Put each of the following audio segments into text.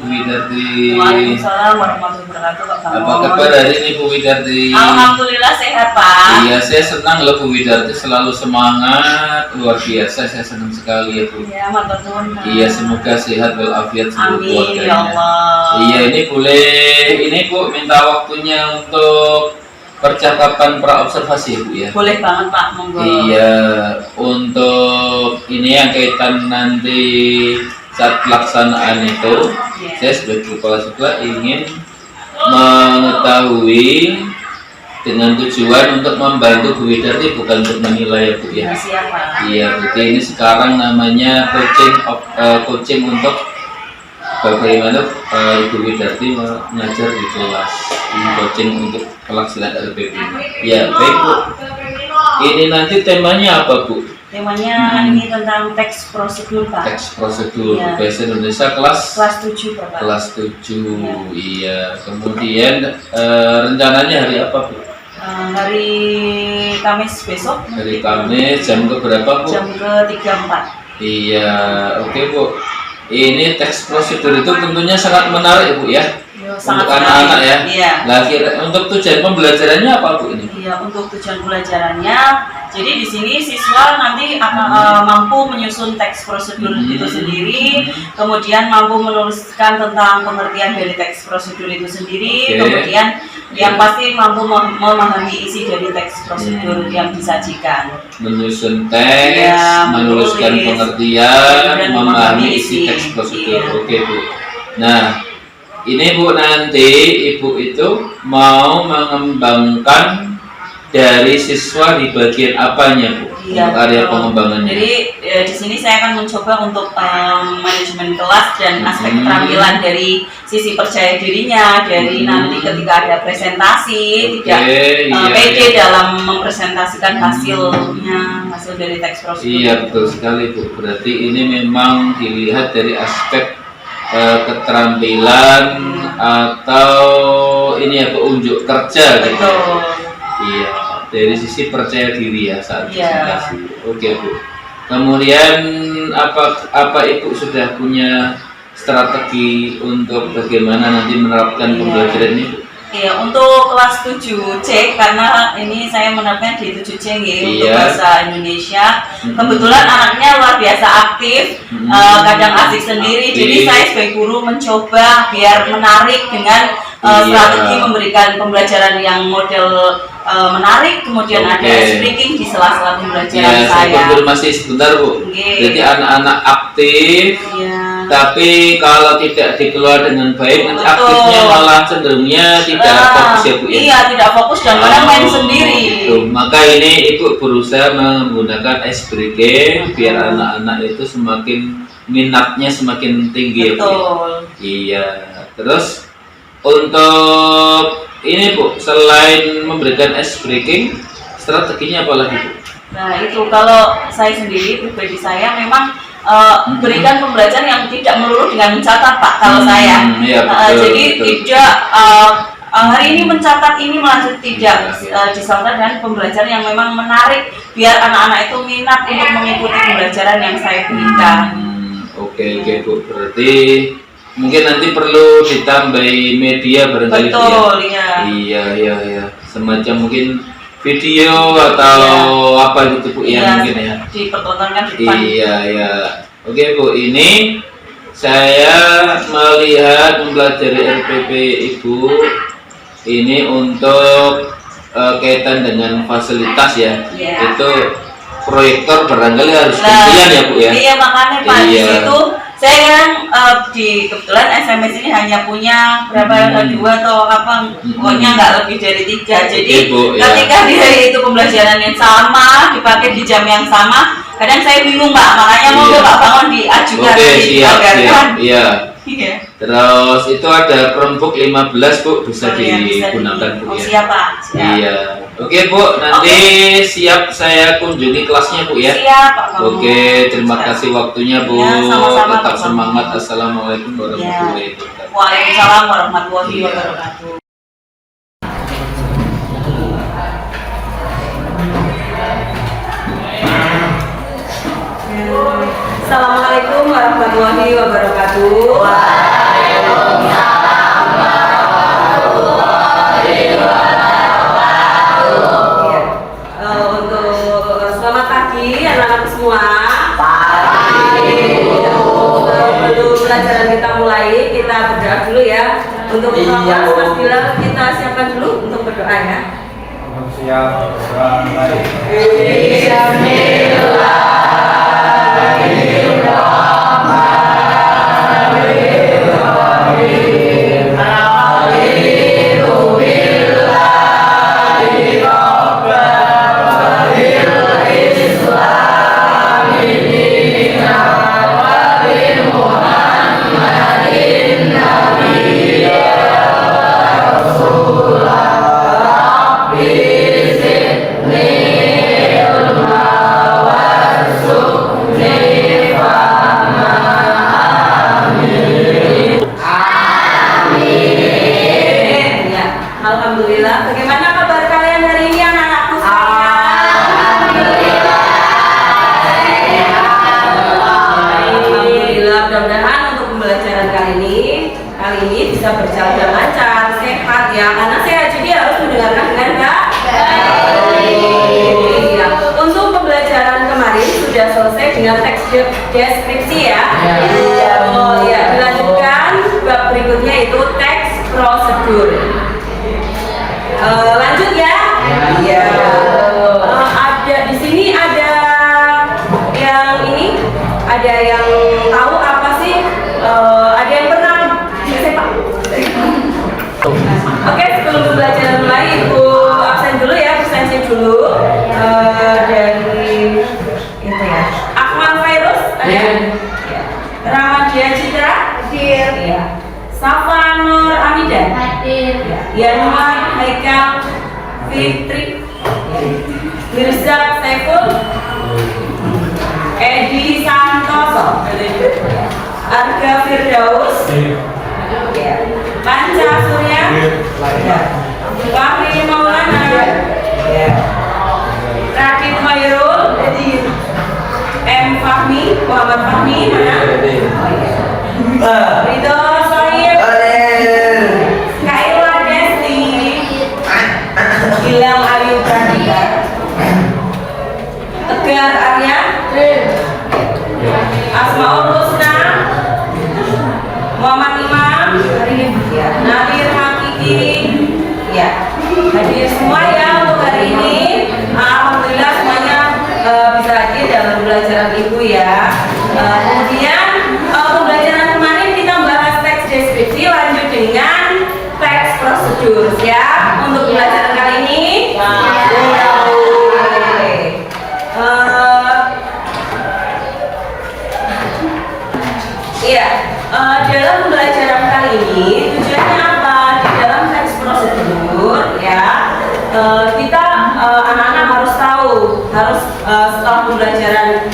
Bu Widarti. Waalaikumsalam warahmatullahi wabarakatuh, Pak Bambon. Apa kabar hari ini Bu Widarti? Alhamdulillah sehat, Pak. Iya, saya senang loh Bu Widarti, selalu semangat, luar biasa. Saya senang sekali ya Bu. Iya, matur nuwun. Iya, semoga sehat walafiat seluruh Amin keluarganya. ya Allah. Iya, ini Bu minta waktunya untuk percakapan praobservasi Bu ya. Boleh banget, Pak, monggo. Iya, untuk ini yang kaitan nanti saat pelaksanaan itu, saya sebagai kepala sekolah ingin mengetahui dengan tujuan untuk membantu Bu Widarti, bukan untuk menilai ya Bu ya. Siapa? Iya, berarti ini sekarang namanya coaching untuk bagaimana Ibu Widarti mengajar di kelas, ini coaching untuk pelaksanaan RPP. Ya, baik Bu. Ini nanti temanya apa Bu? Temanya ini tentang teks prosedur, Pak. Teks prosedur Ya. bahasa Indonesia kelas 7, Pak. kelas 7. Iya. Kemudian rencananya hari apa Bu? Hari Kamis besok. Hari Kamis jam berapa Bu? Jam ke-3-4. Iya, oke Bu. Ini teks prosedur itu tentunya sangat menarik Bu ya. Sangat untuk anak-anak ya. Iya. Lagi untuk tujuan pembelajarannya apa Bu ini? Iya, untuk tujuan pembelajarannya, jadi di sini siswa nanti akan mampu menyusun teks prosedur itu sendiri, kemudian mampu menuliskan tentang pengertian dari teks prosedur itu sendiri, kemudian yang pasti mampu memahami isi dari teks prosedur yang disajikan. Menyusun teks, Ya, menuliskan menulis, pengertian, dan memahami isi teks prosedur. Iya. Oke Bu. Nah, ini Bu, nanti Ibu itu mau mengembangkan dari siswa di bagian apanya Bu? Iya, untuk area pengembangannya. Jadi di sini saya akan mencoba untuk manajemen kelas dan aspek keterampilan dari sisi percaya dirinya, dari nanti ketika ada presentasi tidak pede dalam mempresentasikan hasil dari teks prosedur. Iya, betul sekali Bu. Berarti ini memang dilihat dari aspek keterampilan atau ini ya unjuk kerja gitu. Iya, dari sisi percaya diri ya saat presentasi. Oke Bu. Kemudian apa Ibu sudah punya strategi untuk bagaimana nanti menerapkan pembelajaran ini Bu? Iya, untuk kelas 7C karena ini saya menerapkan di 7C untuk bahasa Indonesia. Kebetulan anaknya luar biasa aktif, kadang asik sendiri. Jadi saya sebagai guru mencoba biar menarik dengan strategi memberikan pembelajaran yang model menarik, kemudian ada speaking di sela-sela pembelajaran saya. Saya konfirmasi sebentar Bu. Jadi anak-anak aktif. Tapi kalau tidak dikelola dengan baik, nanti aktifnya malah cenderungnya tidak fokus ya Bu ya? Iya, tidak fokus dan malah main sendiri. Gitu. Maka ini Ibu berusaha menggunakan ice breaking biar anak-anak itu semakin minatnya semakin tinggi ya Bu. Iya. Terus untuk ini Bu, selain memberikan ice breaking, strateginya apa lagi Bu? Nah itu kalau saya sendiri, pribadi saya memang berikan pembelajaran yang tidak melulu dengan mencatat Pak kalau saya. Jadi tidak hari ini mencatat ini melanjut tidak disertai dengan pembelajaran yang memang menarik biar anak-anak itu minat untuk mengikuti pembelajaran yang saya berikan. Oke Bu, berarti mungkin nanti perlu ditambahi media barangkali. Betul ya. Iya. Semacam mungkin video atau apa gitu Bu ya mungkin ya. Dipertontonkan di depan. Iya. Oke Bu, ini saya melihat mempelajari RPP Ibu ini untuk kaitan dengan fasilitas ya. Itu proyektor barangkali harus gantian ya Bu ya. Iya makanya Pak di situ saya kebetulan SMS ini hanya punya berapa 2 atau apa, pokoknya nggak lebih dari 3. Jadi ketika di hari itu pembelajaran yang sama dipakai di jam yang sama, kadang saya bingung Mbak, makanya mau Pak Bangun diajukan siap. Iya. Terus itu ada Chromebook 15 Bu, bisa digunakan Bu ya. Siap Pak. Iya. Oke Bu, nanti siap saya kunjungi kelasnya Bu ya. Siap Pak. Oke, terima kasih waktunya Bu. Sama-sama, tetap semangat. Assalamualaikum warahmatullahi wabarakatuh. Waalaikumsalam warahmatullahi wabarakatuh. Assalamualaikum warahmatullahi wabarakatuh. manusia orang lain. Alhamdulillah. Bagaimana kabar kalian hari ini anak-anakku sekalian? Alhamdulillah. Mudah-mudahan untuk pembelajaran kali ini bisa berjalan dengan lancar, sehat ya. Karena sehat jadi harus mendengarkan dengan baik. Ya. Untuk pembelajaran kemarin sudah selesai dengan teks deskripsi ya. Oh ya, dilanjutkan bab berikutnya itu teks prosedur. Lanjut ya. Iya. Ada di sini ada yang ini, ada yang tahu apa sih? Ada yang pernah Pak? Oke, sebelum pembelajaran mulai, Ibu absen dulu ya, absensi dulu. Dari itu ya. Akmal Fairuz, ada? Ramadia Citra, hadir. Iya. Safa Nur Amida, hadir. Yanwar Haikal Fitri, Mirza Saiful, Edi Santoso, Arga Firdaus, Panca Surya, Fahri Maulana, Radit Khairul, M Fahmi, Muhammad Fahmi, mana? Ridho Sohib, Kaila Desti, Gilang Ayu Pradita, Tegar Arya, Asmaul Husna, Muhammad Imam, Nadir Hakiki, ya, hadir semua ya untuk hari ini. Alhamdulillah semuanya bisa hadir dalam pembelajaran Ibu ya. Kemudian pembelajaran kemarin kita bahas teks deskripsi, lanjut dengan teks prosedur ya. Untuk pembelajaran kali ini iya, dalam pembelajaran kali ini tujuannya apa? Di dalam teks prosedur ya, kita anak-anak harus tahu, setelah pembelajaran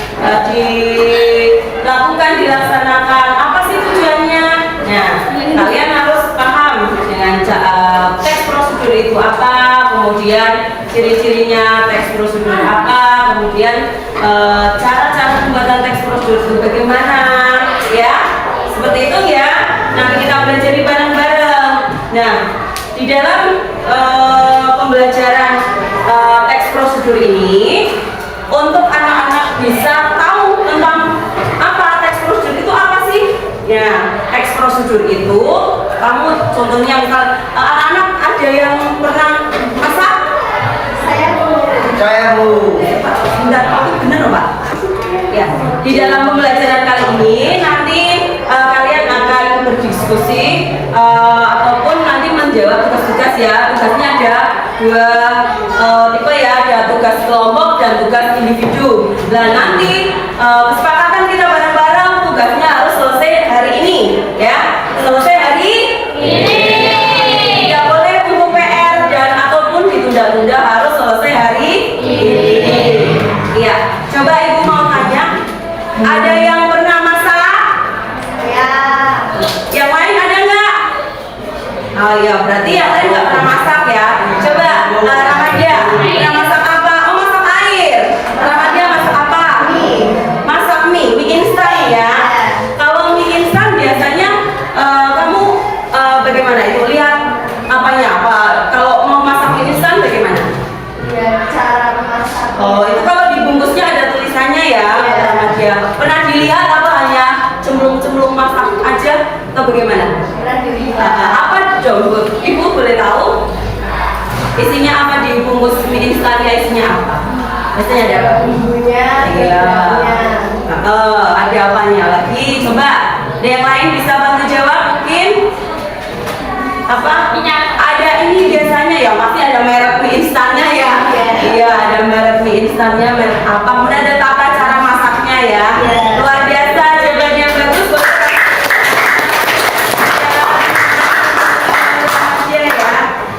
dilaksanakan apa sih tujuannya. Nah, kalian harus paham dengan teks prosedur itu apa, kemudian ciri-cirinya teks prosedur apa, kemudian cara-cara pembuatan teks prosedur itu bagaimana ya, seperti itu ya. Nanti kita belajar bareng-bareng. Nah, di dalam pembelajaran teks prosedur ini, untuk anak-anak bisa tahu tentang apa teks prosedur itu apa sih ya. Teks prosedur itu, kamu contohnya misal anak-anak ada yang pernah masak? Saya Bu. Benar, benar Pak ya. Di dalam pembelajaran kali ini nanti kalian akan berdiskusi ataupun nanti menjawab tugas-tugas ya. Tugasnya ada dua tipe ya, ada tugas kelompok dan tugas individu. Nah, nanti kesepakatan kita bareng-bareng tugasnya harus selesai hari ini ya. Selesai hari ini. Tidak boleh untuk PR dan ataupun ditunda-tunda, harus selesai hari ini. Iya. Coba Ibu mau tanya, ada yang pernah masak? Ya. Yang lain ada nggak? Oh iya, berarti yang lain nggak pernah masak ya. Coba Ramadia, pernah masak apa? Oh, masak air. Ramadia masak apa? Masak mie instan ya. Kalau mie instan biasanya isinya apa dibungkus mie instannya, isinya apa? Biasanya ada apa? Bumbunya, Iya. garamnya. Ada apanya lagi? Coba, ada yang lain bisa bantu jawab mungkin? Apa? Ada ini biasanya ya, pasti ada merek mie instannya ya. Iya, ada merek mie instannya, merek apa? Kemudian ada tata cara masaknya ya. Luar biasa, jawabannya bagus.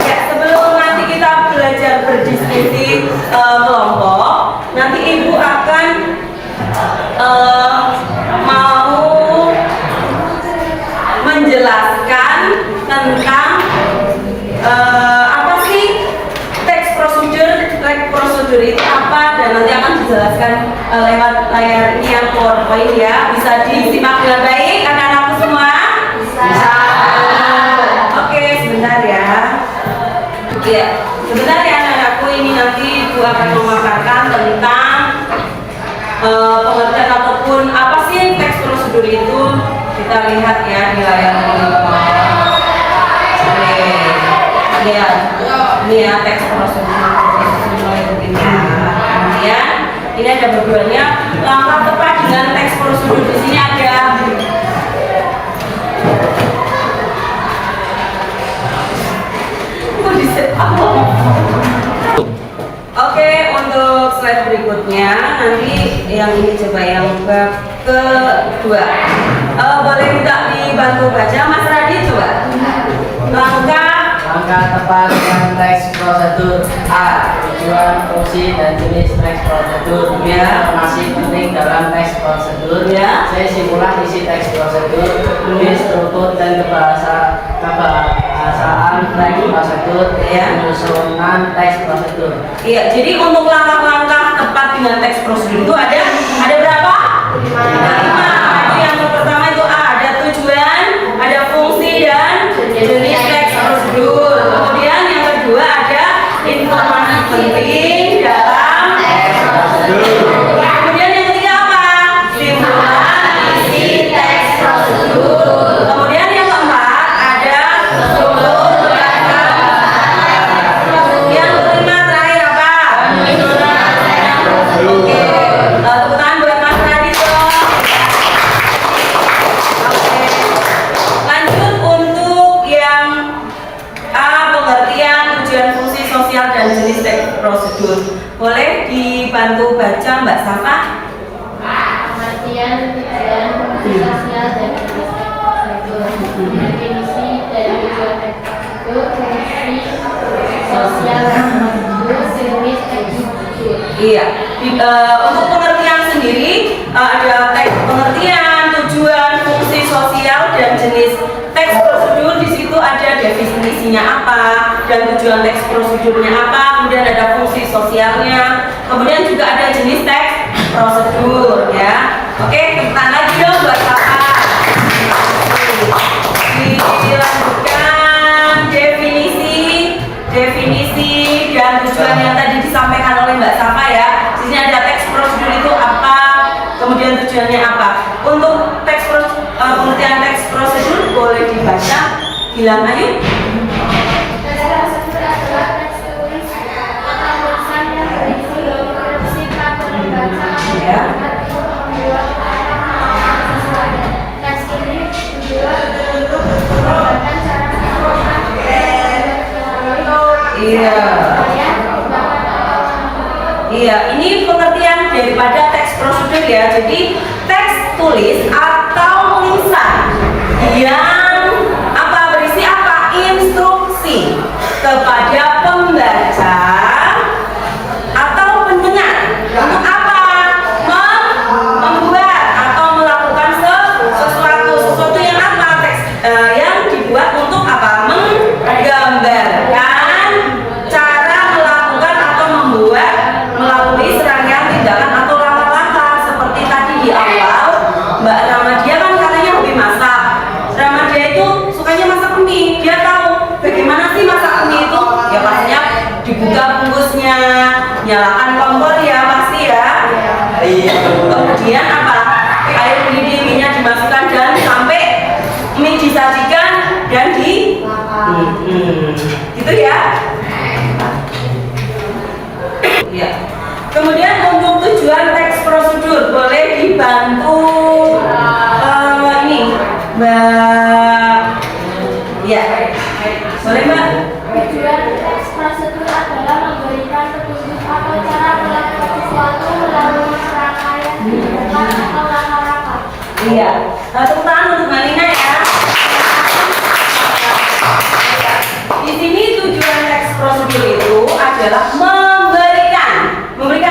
Ya, sebelum nanti kita belajar berdiskusi kelompok, nanti ibu akan mau menjelaskan tentang apa sih teks prosedur itu apa, dan nanti akan dijelaskan lewat layar ini yang PowerPoint ya. Bisa disimak dengan baik anak-anakku semua? Bisa. Oke, sebentar ya. Ya, sebentar ya anak-anakku, ini nanti ibu akan memaparkan tentang pengertian ataupun apa sih teks prosedur itu. Kita lihat ya di layar ini. Oke, lihat ini ya teks prosedur mulai begini. Kemudian ini ada beberapa langkah tepat dengan teks prosedur. Di sini ada Oke, untuk slide berikutnya nanti yang ini coba yang bab kedua. Boleh minta dibantu baca, Mas Radit coba. Langkah tepat dengan teks prosedur. A. Tujuan, fungsi, dan jenis teks prosedur. B. Informasi penting dalam teks prosedur. Ya. C. Simpulan isi teks prosedur. D. Struktur dan kebahasaan teks prosedur. Ya. Penyusunan teks prosedur. Iya, jadi untuk langkah-langkah tepat dengan teks prosedur itu ada berapa? 5. Itu yang pertama itu A, ada tujuan, ada fungsi, dan jenis teks prosedur. Kemudian yang kedua ada informasi penting dalam teks prosedur. Kemudian yang ketiga apa? Simpulan isi teks prosedur. Kemudian yang keempat ada struktur dan kebahasaan. Yang kelima terakhir apa? Oke, tepuk tangan buat Mas Radit dong. Oke, lanjut untuk yang A, pengertian, tujuan, fungsi sosial, dan jenis teks prosedur. Boleh dibantu baca Mbak Safa? Pengertian, tujuan, fungsi sosial, dan jenis teks prosedur. Definisi dari tujuan teks prosedur, fungsi sosial teks prosedur, jenis teks prosedur. Iya. Untuk pengertian sendiri ada teks pengertian, tujuan, fungsi sosial, dan jenis teks prosedur. Di situ ada definisinya apa dan tujuan teks prosedurnya apa. Kemudian ada fungsi sosialnya. Kemudian juga ada jenis teks prosedur ya. Oke, kita lagi dong buat Kakak. Dilanjutkan definisi dan tujuan yang tadi disampaikan oleh Mbak Safa ya. Di sini ada teks prosedur itu apa, kemudian tujuannya apa. Untuk pengertian teks prosedur boleh dibaca. Bilang ayo. Teks prosedur adalah teks tulis atau tulisan yang berisi instruksi peraturan bangsa atau Ya. untuk membuat orang sesuai. Teks ini dibuat untuk menggambarkan cara melakukan Iya. Iya, ini pengertian daripada teks prosedur ya. Jadi teks tulis atau tulisan yang apa, berisi apa? Instruksi kepada pembaca atau pendengar untuk apa? Membuat atau melakukan sesuatu yang apa? Teks yang dibuat untuk apa? Menggambarkan cara melakukan atau membuat melalui serangkaian tindakan atau langkah-langkah. Seperti tadi di awal Mbak Ramadia kan katanya hobi masak. Ramadia Kemudian untuk tujuan teks prosedur boleh dibantu ini Mbak. Ya, boleh Mbak. Tujuan teks prosedur adalah memberikan petunjuk atau cara melakukan sesuatu melalui serangkaian tindakan atau langkah-langkah. Iya, tepuk tangan untuk Mbak Nina ya. Di sini tujuan teks prosedur itu adalah memberikan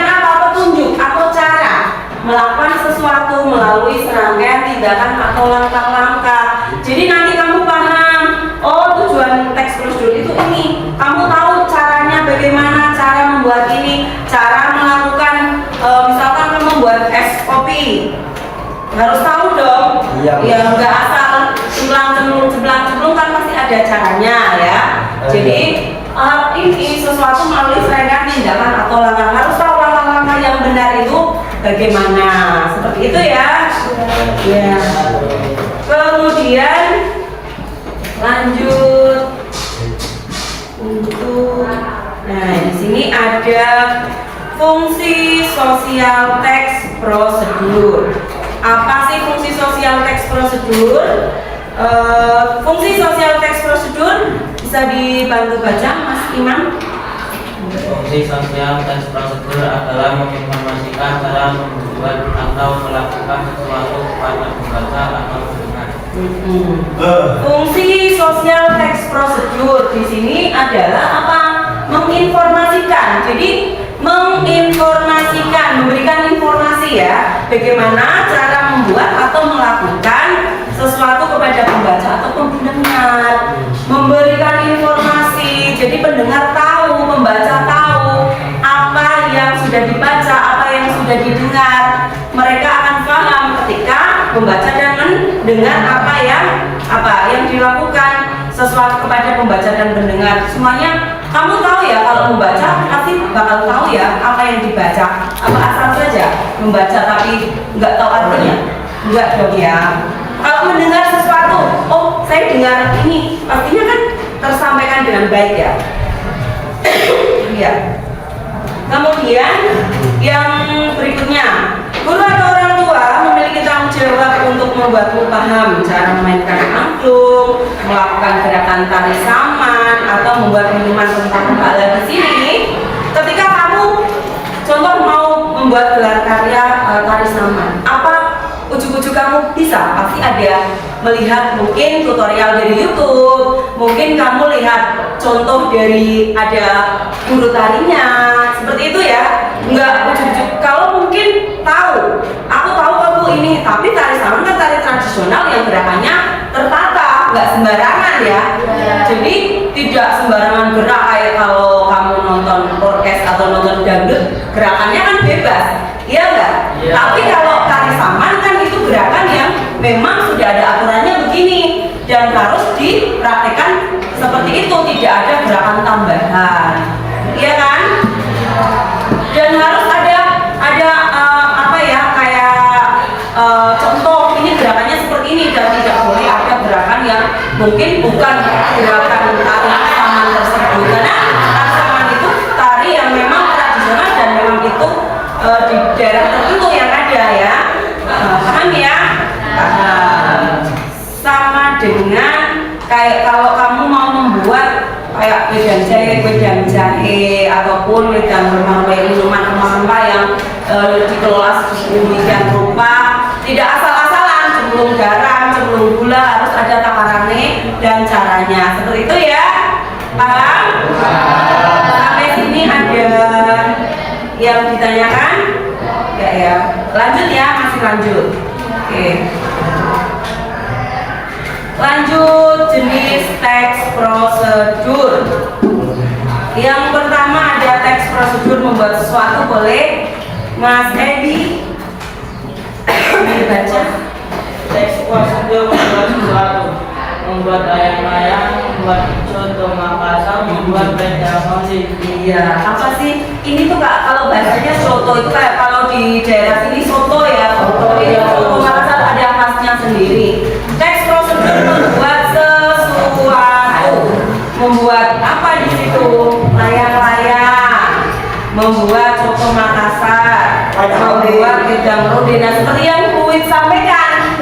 apa? Petunjuk atau cara melakukan sesuatu melalui serangkaian tindakan atau langkah-langkah. Jadi nanti kamu paham, oh tujuan teks prosedur itu ini. Kamu tahu caranya bagaimana, cara membuat ini, cara melakukan, misalkan kamu membuat es kopi. Harus tahu dong, Iya. ya nggak asal cemplung kan pasti ada caranya ya. Jadi ini sesuatu melalui serangkaian tindakan atau langkah, harus tahu langkah-langkah yang benar itu bagaimana, seperti itu ya. Ya. Kemudian lanjut untuk, nah di sini ada fungsi sosial teks prosedur. Apa sih fungsi sosial teks prosedur? Fungsi sosial teks prosedur bisa dibantu baca Mas Imam. Fungsi sosial teks prosedur adalah menginformasikan cara membuat atau melakukan sesuatu kepada pembaca atau pendengar. Fungsi sosial teks prosedur di sini adalah apa? Menginformasikan. Jadi menginformasikan, memberikan informasi ya, bagaimana cara membuat atau melakukan sesuatu kepada pembaca ataupun pendengar. Memberikan informasi, jadi pendengar tahu, pembaca tahu apa yang sudah dibaca, apa yang sudah didengar. Mereka akan paham ketika membaca dan mendengar apa yang dilakukan sesuatu kepada pembaca dan pendengar. Semuanya kamu tahu ya, kalau membaca pasti bakal tahu ya apa yang dibaca. Apa asal saja membaca tapi nggak tahu artinya? Enggak dong ya. Kalau mendengar sesuatu, oh saya dengar ini, pastinya kan tersampaikan dengan baik ya. Iya. Kemudian yang berikutnya, guru atau orang tua memiliki tanggung jawab untuk membuatmu paham cara memainkan angklung, melakukan gerakan tari saman, atau membuat minuman tentang kepala. Di sini, ketika kamu contoh mau membuat gelar karya tari saman, apa ujuk-ujuk kamu bisa? Pasti ada melihat mungkin tutorial dari YouTube, mungkin kamu lihat contoh dari ada guru tarinya, seperti itu ya. Enggak ujuk-ujuk. Kalau mungkin tahu, aku tahu kamu ini, tapi tari saman kan tari tradisional yang gerakannya tertata, nggak sembarangan ya. Jadi tidak sembarangan gerak kayak kalau kamu nonton orkes atau nonton dangdut, gerakannya kan bebas, iya nggak? Iya. Tapi kalau tari saman kan itu gerakan yang memang sudah ada aturannya begini dan harus dipraktekkan seperti itu, tidak ada gerakan tambahan, iya kan? Dan harus ada apa ya, kayak contoh ini gerakannya seperti ini, dan tidak boleh ada gerakan yang mungkin bukan gerakan tari saman tersebut, karena tari saman itu tari yang memang tradisional dan memang itu di daerah tertentu yang ada ya. Paham ya? Sama dengan kayak kalau kamu mau membuat kayak wedang jahe ataupun wedang rempah-rempah yang dikelola sedemikian rupa, tidak asal-asalan, cemplung garam, cemplung gula, harus ada takarannya dan caranya, seperti itu ya. Paham? Sampai sini ada yang ditanyakan? Ya, lanjut ya, masih lanjut. Oke. Lanjut jenis teks prosedur. Yang pertama ada teks prosedur membuat sesuatu, boleh Mas Edi baca. Teks prosedur membuat sesuatu, membuat layang-layang, membuat contoh Makassar, membuat benda musik. Iya, apa sih? Ini tuh Kak, kalau bahasanya soto itu kayak kalau di daerah sini soto ya, soto ya, soto Makassar ada khasnya sendiri. Teks prosedur membuat sesuatu, membuat apa di situ? Layang-layang, membuat soto Makassar. Jamrudin. Nah, seperti yang Bu Wid sampaikan,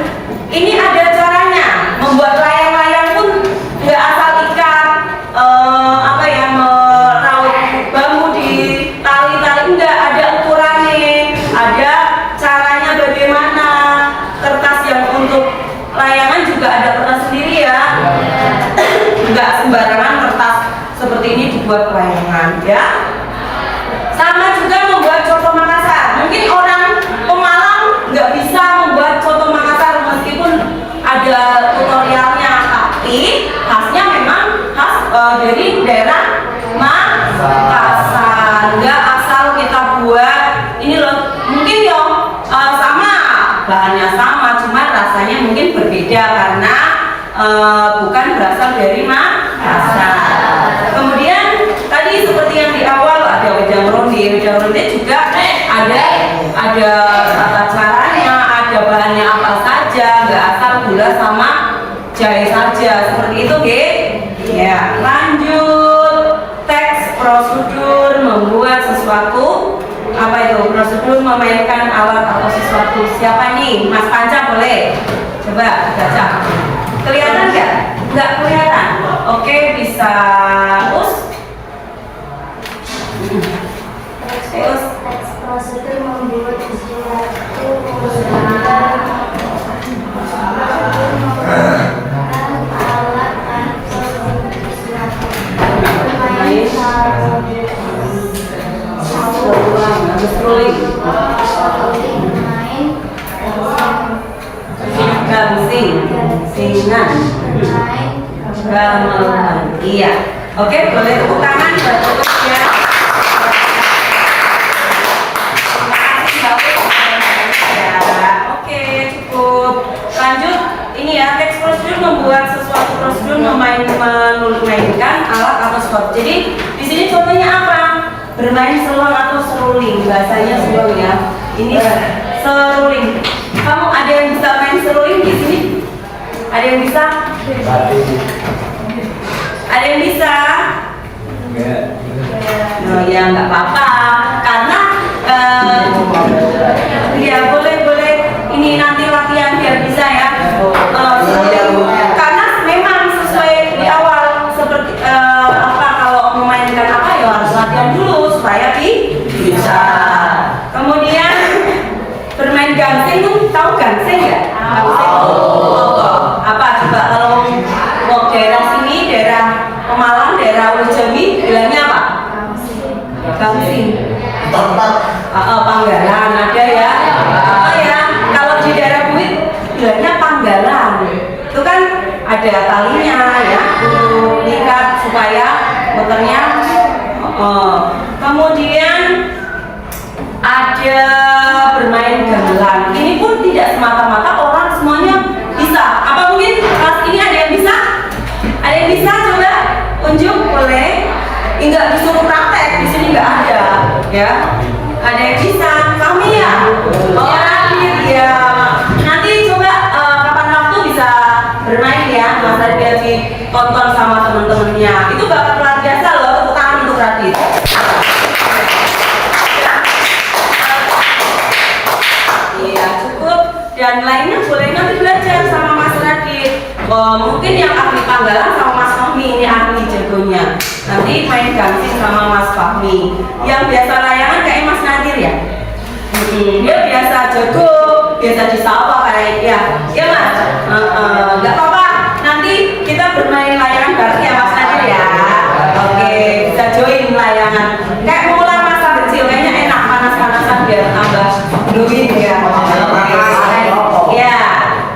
ini ada caranya. Membuat layang-layang pun nggak asal ikat meraut bambu di tali-tali, enggak, ada ukurannya, ada caranya bagaimana. Kertas yang untuk layangan juga ada kertas sendiri ya. Enggak sembarangan kertas seperti ini dibuat layangan ya. Sama juga membuat coto Makassar. Mungkin orang Pemalang nggak bisa membuat coto Makassar meskipun ada tutorialnya, tapi khasnya memang khas dari daerah Makassar. Nggak asal kita buat ini loh. Mungkin sama, bahannya sama, cuma rasanya mungkin berbeda karena bukan berasal dari Makassar. Kemudian tadi seperti yang di awal ada wedang ronde juga ada tata caranya, ada bahannya apa saja, nggak asal gula sama jahe saja seperti itu, ya. Lanjut, teks prosedur membuat sesuatu. Apa itu prosedur memainkan alat atau sesuatu? Siapa nih? Mas Panca boleh coba baca. Kelihatan nggak? Nggak kelihatan. Oke, bisa Teks prosedur membuat sesuatu menggunakan alat atau sesuatu. Gamelan. Iya. Oke, boleh tepuk tangan buat Bapak ya. Oke, cukup. Lanjut, ini ya, teks prosedur membuat sesuatu prosedur memainkan alat atau sesuatu. Jadi di sini contohnya apa? Bermain seruling atau seruling, bahasanya seruling ya. Ini seruling. Kamu ada yang bisa main seruling di sini? Ada yang bisa? Ada yang bisa? Oh ya, nggak apa-apa. Karena ya boleh. Ini nanti latihan biar bisa ya. Karena memang sesuai di awal seperti kalau memainkan apa ya harus latihan dulu supaya bisa. Kemudian bermain gangsing, tahu gangsing ya? Apa coba kalau mau daerah sini, daerah Pemalang, daerah Ulu Jambi, bilangnya apa? Gangsing. Panggalan ada ya. Ya, kalau di daerah Buit bilangnya panggalan. Itu kan ada talinya ya untuk ikat supaya motornya. Kemudian ada bermain gamelan. Ini pun tidak semata-mata orang semuanya bisa. Apa mungkin kelas ini ada yang bisa? Ada yang bisa? Coba unjuk boleh. Enggak disuruh praktek, di sini nggak ada, ya. Ada yang bisa? Kami ya. Oh ya. Nanti coba kapan waktu bisa bermain ya. Mas Radit biar ditonton sama teman-temannya. Itu bakat luar biasa loh. Tepuk tangan untuk Radit. Iya cukup. Dan lainnya boleh nanti belajar sama Mas Radit. Mungkin yang ahli panggalan sama Mas Fahmi, ini ahli jagonya. Nanti main gangsing sama Mas Fahmi. Yang biasa layangan kayak Mas Nadir ya. Dia biasa jago, biasa di sawah kayak ya. Ya Mas. Nggak apa-apa. Nanti kita bermain layangan bareng ya Mas Nadir ya. Oke, bisa join layangan. Kayak mulai masa kecil kayaknya enak panas-panasan biar tambah glowing ya. Ya,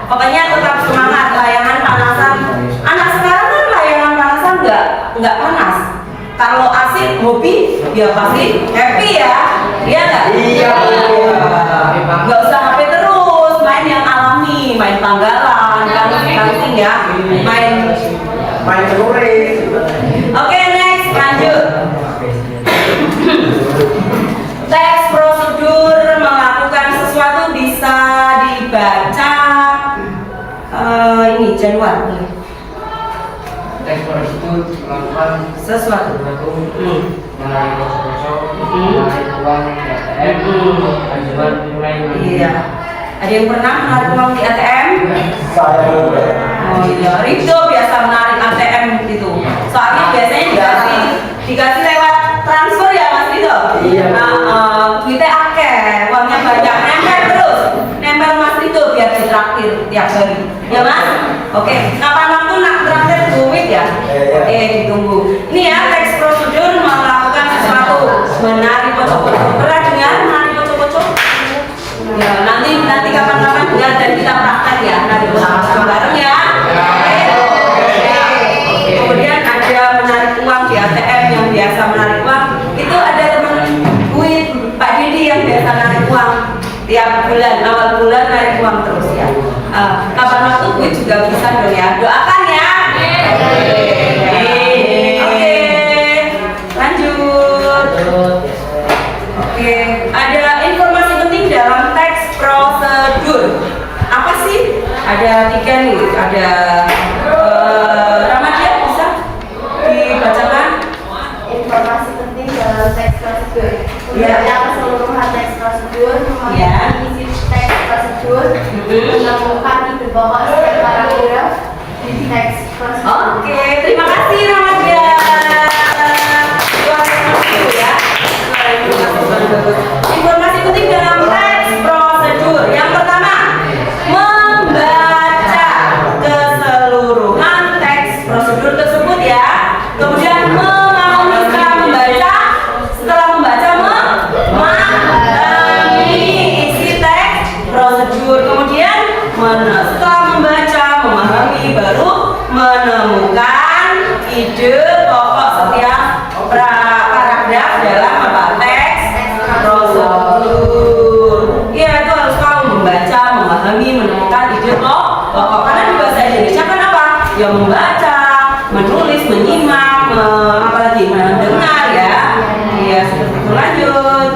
pokoknya tetap semangat layangan panasan. Anak sekarang kan layangan panasan nggak panas. Kalau asik hobi, ya pasti happy ya. Iya nggak? Iya. Nggak usah HP terus, main yang alami, main panggalan, gangsing ya, main celurit. Oke, next lanjut. Teks prosedur melakukan sesuatu bisa dibaca ini Januari. Teks prosedur melakukan sesuatu. Menarik kosong, menarik uang di ATM, ajuan mulai. Iya. Ada yang pernah menarik uang di ATM? Saya Oh iya, Rido biasa menarik ATM itu. Soalnya biasanya dikasih lewat transfer ya Mas Rido. Iya. Kita akeh, uangnya banyak, nempel Mas Rido biar ditraktir tiap hari. Ya Mas? Oke, kapan waktu nak traktir duit ya? Oke, ditunggu. Ini ya teks prosedur melakukan sesuatu, menarik pocong-pocong. Pernah dengar menarik pocong-pocong? Ya, nanti kapan-kapan dengar dan kita praktek ya, narik pocong-pocong bareng ya. Kemudian ada menarik uang di ATM yang biasa menarik uang. Itu ada teman duit Pak Didi yang biasa narik uang tiap bulan, awal bulan narik uang terus ya. Kapan waktu duit juga bisa dong ya. Doakan ya. Oke, lanjut. Oke, ada informasi penting dalam teks prosedur. Apa sih? Ada 3 nih. Ada Ramadan bisa dibacakan. Informasi penting dalam teks prosedur. Ya. Yang keseluruhan teks prosedur, Ya. isi teks prosedur, menemukan ide pokok setiap paragraf di teks prosedur. Oke, terima kasih Ramadan. Ya. Informasi penting dalam teks prosedur. Yang pertama, membaca keseluruhan teks prosedur tersebut ya. Kemudian memahami setelah membaca, memahami isi teks prosedur. Kemudian setelah membaca, memahami, baru menemukan ide pokok setiap paragraf dalam apa teks prosedur. Iya, itu harus kamu membaca, memahami, menemukan ide pokok. Karena di bahasa Indonesia kan apa? Ya membaca, menulis, menyimak, apalagi mendengar ya. Iya, seperti itu. Lanjut.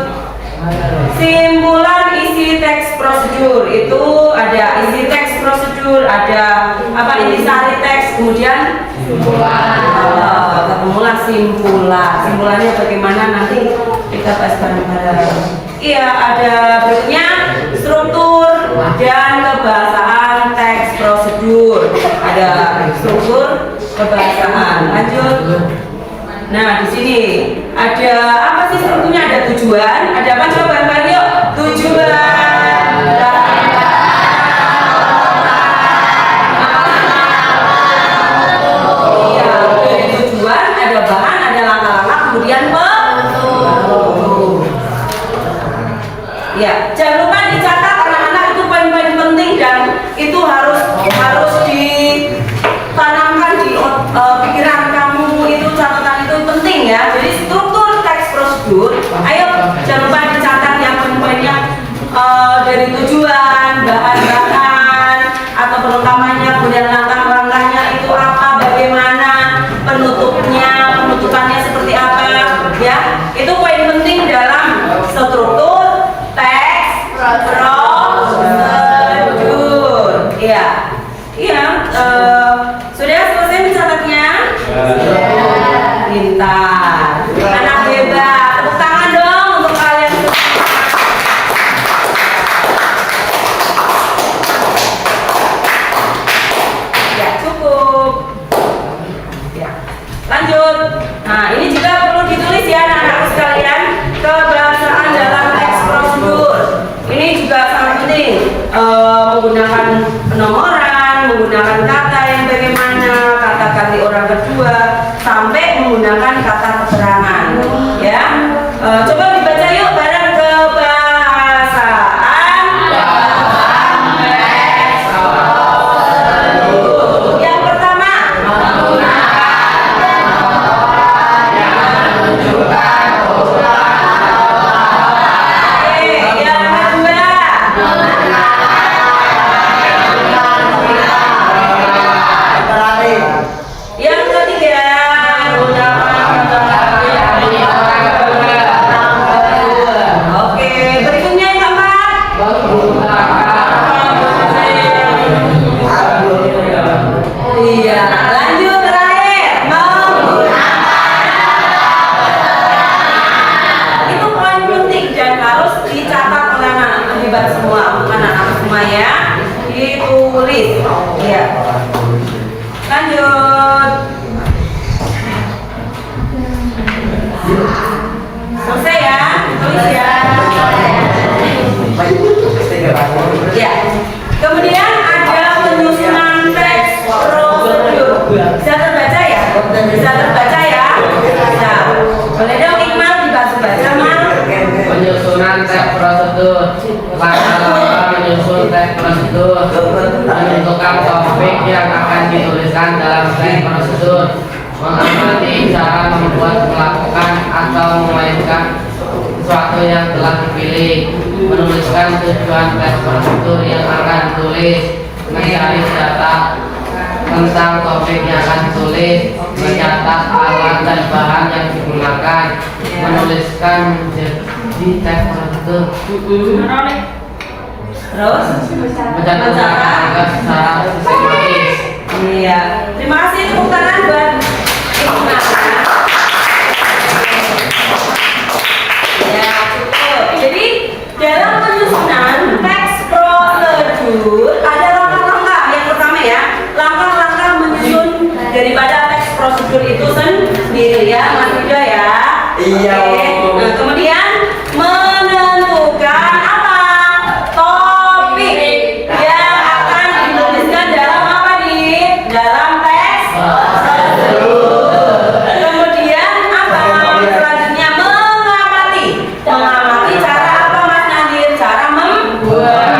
Simpulan isi teks prosedur itu ada isi teks prosedur, ada apa intisari teks, kemudian ketemulah simpulan. Simpulannya bagaimana nanti kita bahas bareng-bareng. Iya, ada berikutnya struktur dan kebahasaan teks prosedur. Ada struktur kebahasaan. Lanjut. Nah, di sini ada apa sih strukturnya? Ada tujuan, ada apa? Coba bareng-bareng yuk. Tujuan. Iya, dari tujuan ada bahan, ada langkah-langkah, kemudian penutup. Ya, jangan lupa dicatat anak-anak, itu poin-poin penting dan itu harus ditanamkan di pikiran kamu. Itu catatan itu penting ya. Jadi struktur teks prosedur, ayo jangan lupa dicatat yang poin-poinnya dari tujuan, bahan-bahan atau peruntamannya, kemudian langkah-langkahnya itu apa, bagaimana penutupannya seperti apa ya. Itu poin penting dalam struktur teks prosedur. Iya. Iya, sudah selesai mencatatnya? Pintar. Anak hebat. Tepuk tangan dong untuk kalian semua. Ya, cukup. Ya. Lanjut. Nah, ini juga perlu ditulis ya anak-anakku sekalian, kebahasaan dalam teks prosedur. Ini juga sangat penting. Menggunakan penomoran, menggunakan kata yang bagaimana, kata ganti orang kedua, sampai menggunakan kata keterangan. Ya, coba dibaca yuk bareng kebahasaan dalam teks prosedur. Yang pertama, yang kedua, yang ketiga, Selesai ya, tulis ya. Ya. Kemudian ada penyusunan teks prosedur. Bisa terbaca ya? Bisa terbaca ya? Bisa. Boleh dong Iqmal dibantu baca Mal. Penyusunan teks prosedur. Langkah-langkah menyusun teks prosedur. Menentukan topik yang akan dituliskan dalam teks prosedur. Mengamati cara membuat, melakukan atau memainkan sesuatu yang telah dipilih. Menuliskan tujuan teks prosedur yang akan ditulis. Mencari data tentang topik yang akan ditulis. Mencatat alat dan bahan yang digunakan. Menuliskan di teks prosedur. Terus Mencatat alat secara sistematis. Iya. Terima kasih tepuk tangan buat Iqmal. Ya, cukup. Jadi dalam penyusunan teks prosedur ada langkah-langkah. Yang pertama ya, langkah-langkah menyusun daripada teks prosedur itu sendiri ya, Mas Yuda ya. Iya. Oke. Nah, kemudian menentukan apa? Topik yang akan dituliskan dalam apa nih? Dalam teks prosedur. Kemudian apa? Selanjutnya mengamati. Mengamati cara apa Mas Nadir? Cara membuat.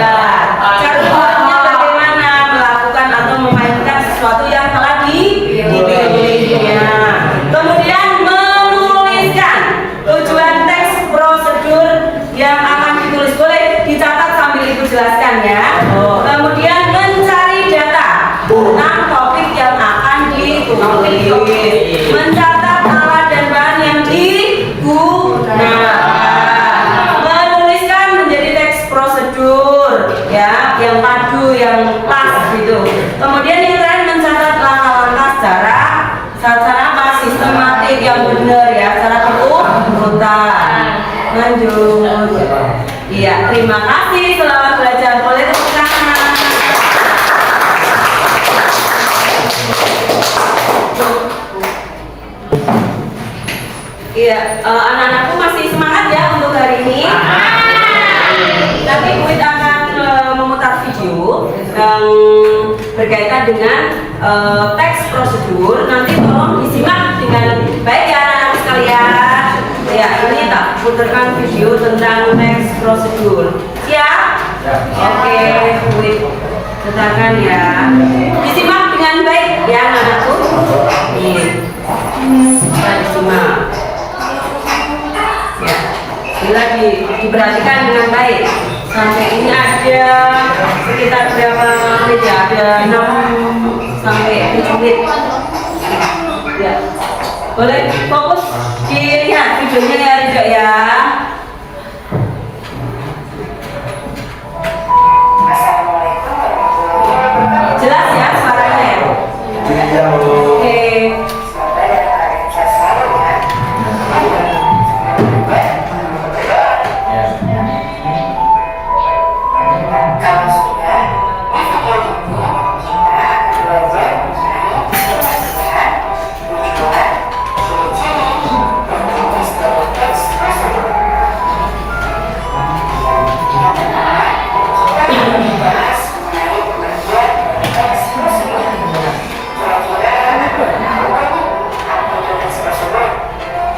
Cara membuatnya bagaimana? Melakukan atau memainkan sesuatu yang telah dipilihnya. Kemudian menuliskan tujuan teks prosedur yang akan ditulis. Boleh dicatat sambil ibu jelaskan ya. Kemudian mencari data tentang topik yang akan ditulis. Mencatat alat dan bahan yang digunakan. Menuliskan menjadi teks prosedur ya, yang padu, yang pas gitu. Kemudian yang terakhir mencatat langkah-langkah secara apa? Sistematik yang benar ya, secara berurutan. Lanjut. Iya, terima kasih. Selamat belajar. Boleh tepuk tangan. Iya, anak-anakku masih semangat ya untuk hari ini. Nanti Buit akan memutar video yang berkaitan dengan teks prosedur. Nanti tolong disimak dengan baik ya anak-anak sekalian. Ya, ini tak putarkan video tentang teks prosedur. Siap? Oke, Buit putarkan ya. Disimak dengan baik ya anak-anakku. Ini. Kita disimak. Ya, bila diperhatikan dengan baik. Sampai ini ada sekitar berapa menit ya? Ada 6 sampai 7 menit. Ya. Boleh fokus dilihat videonya ya juga ya. Jelas ya suaranya ya? Oke.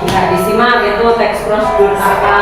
Nah, disimak itu teks prosedur apa?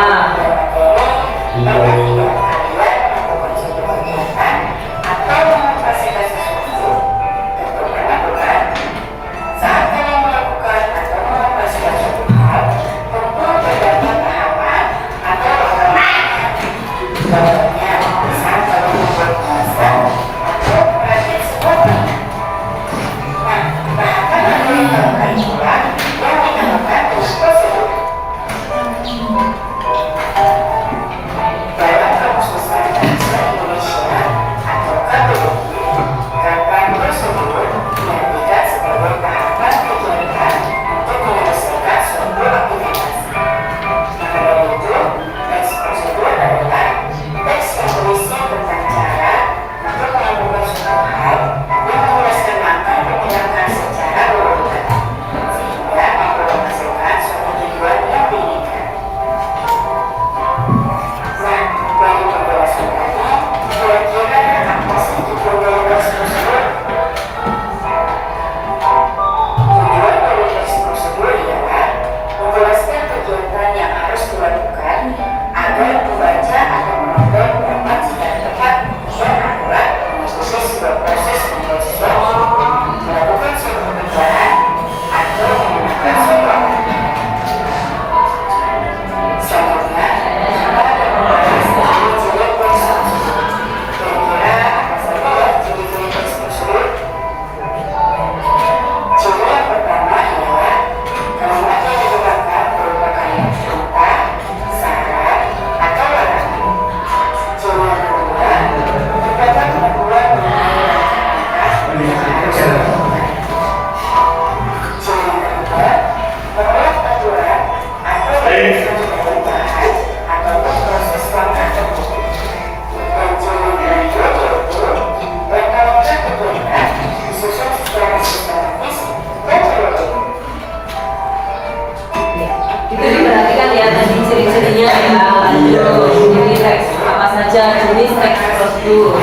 Itu diperhatikan ya tadi ciri-cirinya ya. Ini teks apa saja jenis teks prosedur.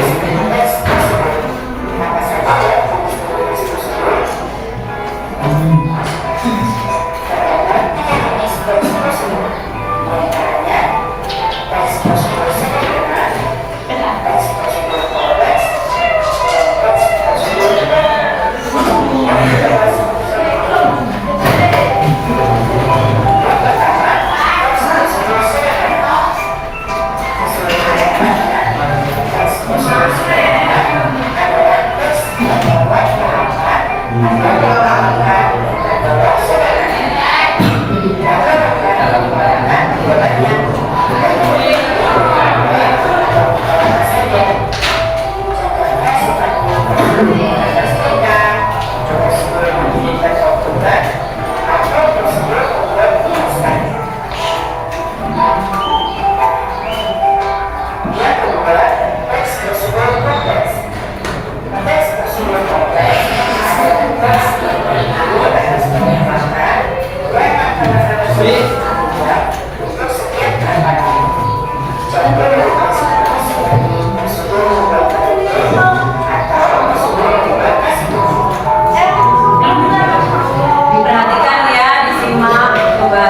Diperhatikan ya, disimak, coba.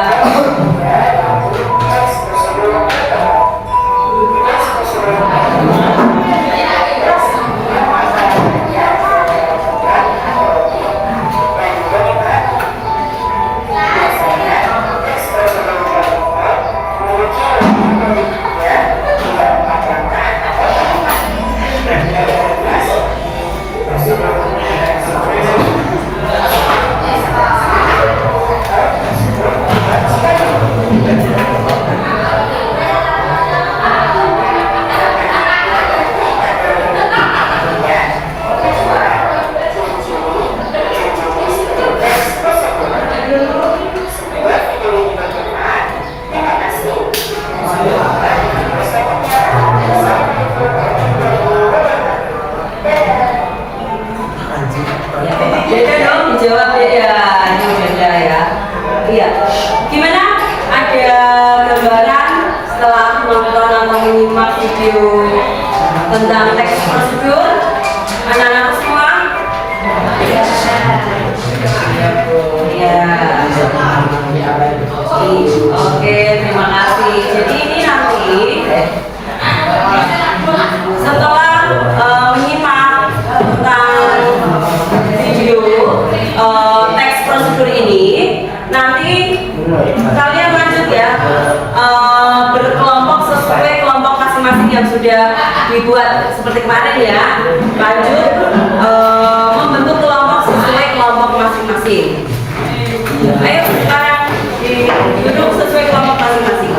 Beda dong dijawab ya, ini beda ya. Iya. Gimana? Ada gambaran setelah nonton atau menyimak video tentang teks prosedur? Anak-anak semua? Iya. Oke, terima kasih. Jadi ini nanti setelah menyimak tentang video teks prosedur ini, nanti kalian lanjut ya, berkelompok sesuai kelompok masing-masing yang sudah dibuat seperti kemarin ya. Lanjut membentuk kelompok sesuai kelompok masing-masing. Ayo sekarang duduk sesuai kelompok masing-masing.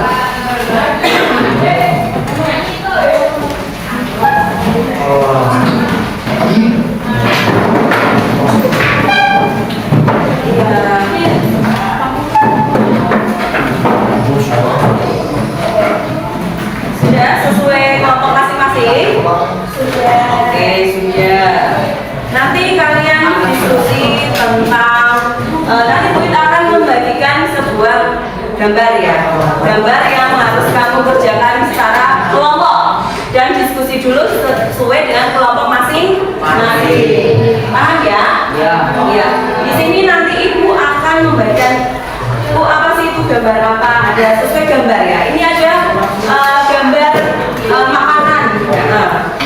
Sudah sesuai kelompok masing-masing? Sudah. Oke, sudah. Nanti kalian diskusi tentang nanti Bu Ita akan membagikan sebuah gambar ya. Gambar yang harus kamu kerjakan secara kelompok dan diskusi dulu sesuai dengan kelompok masing-masing. Paham ya? Ya. Iya. Di sini nanti Ibu akan membagikan Bu, apa sih itu gambar apa? Ada sesuai gambar ya. Ini ada gambar makanan.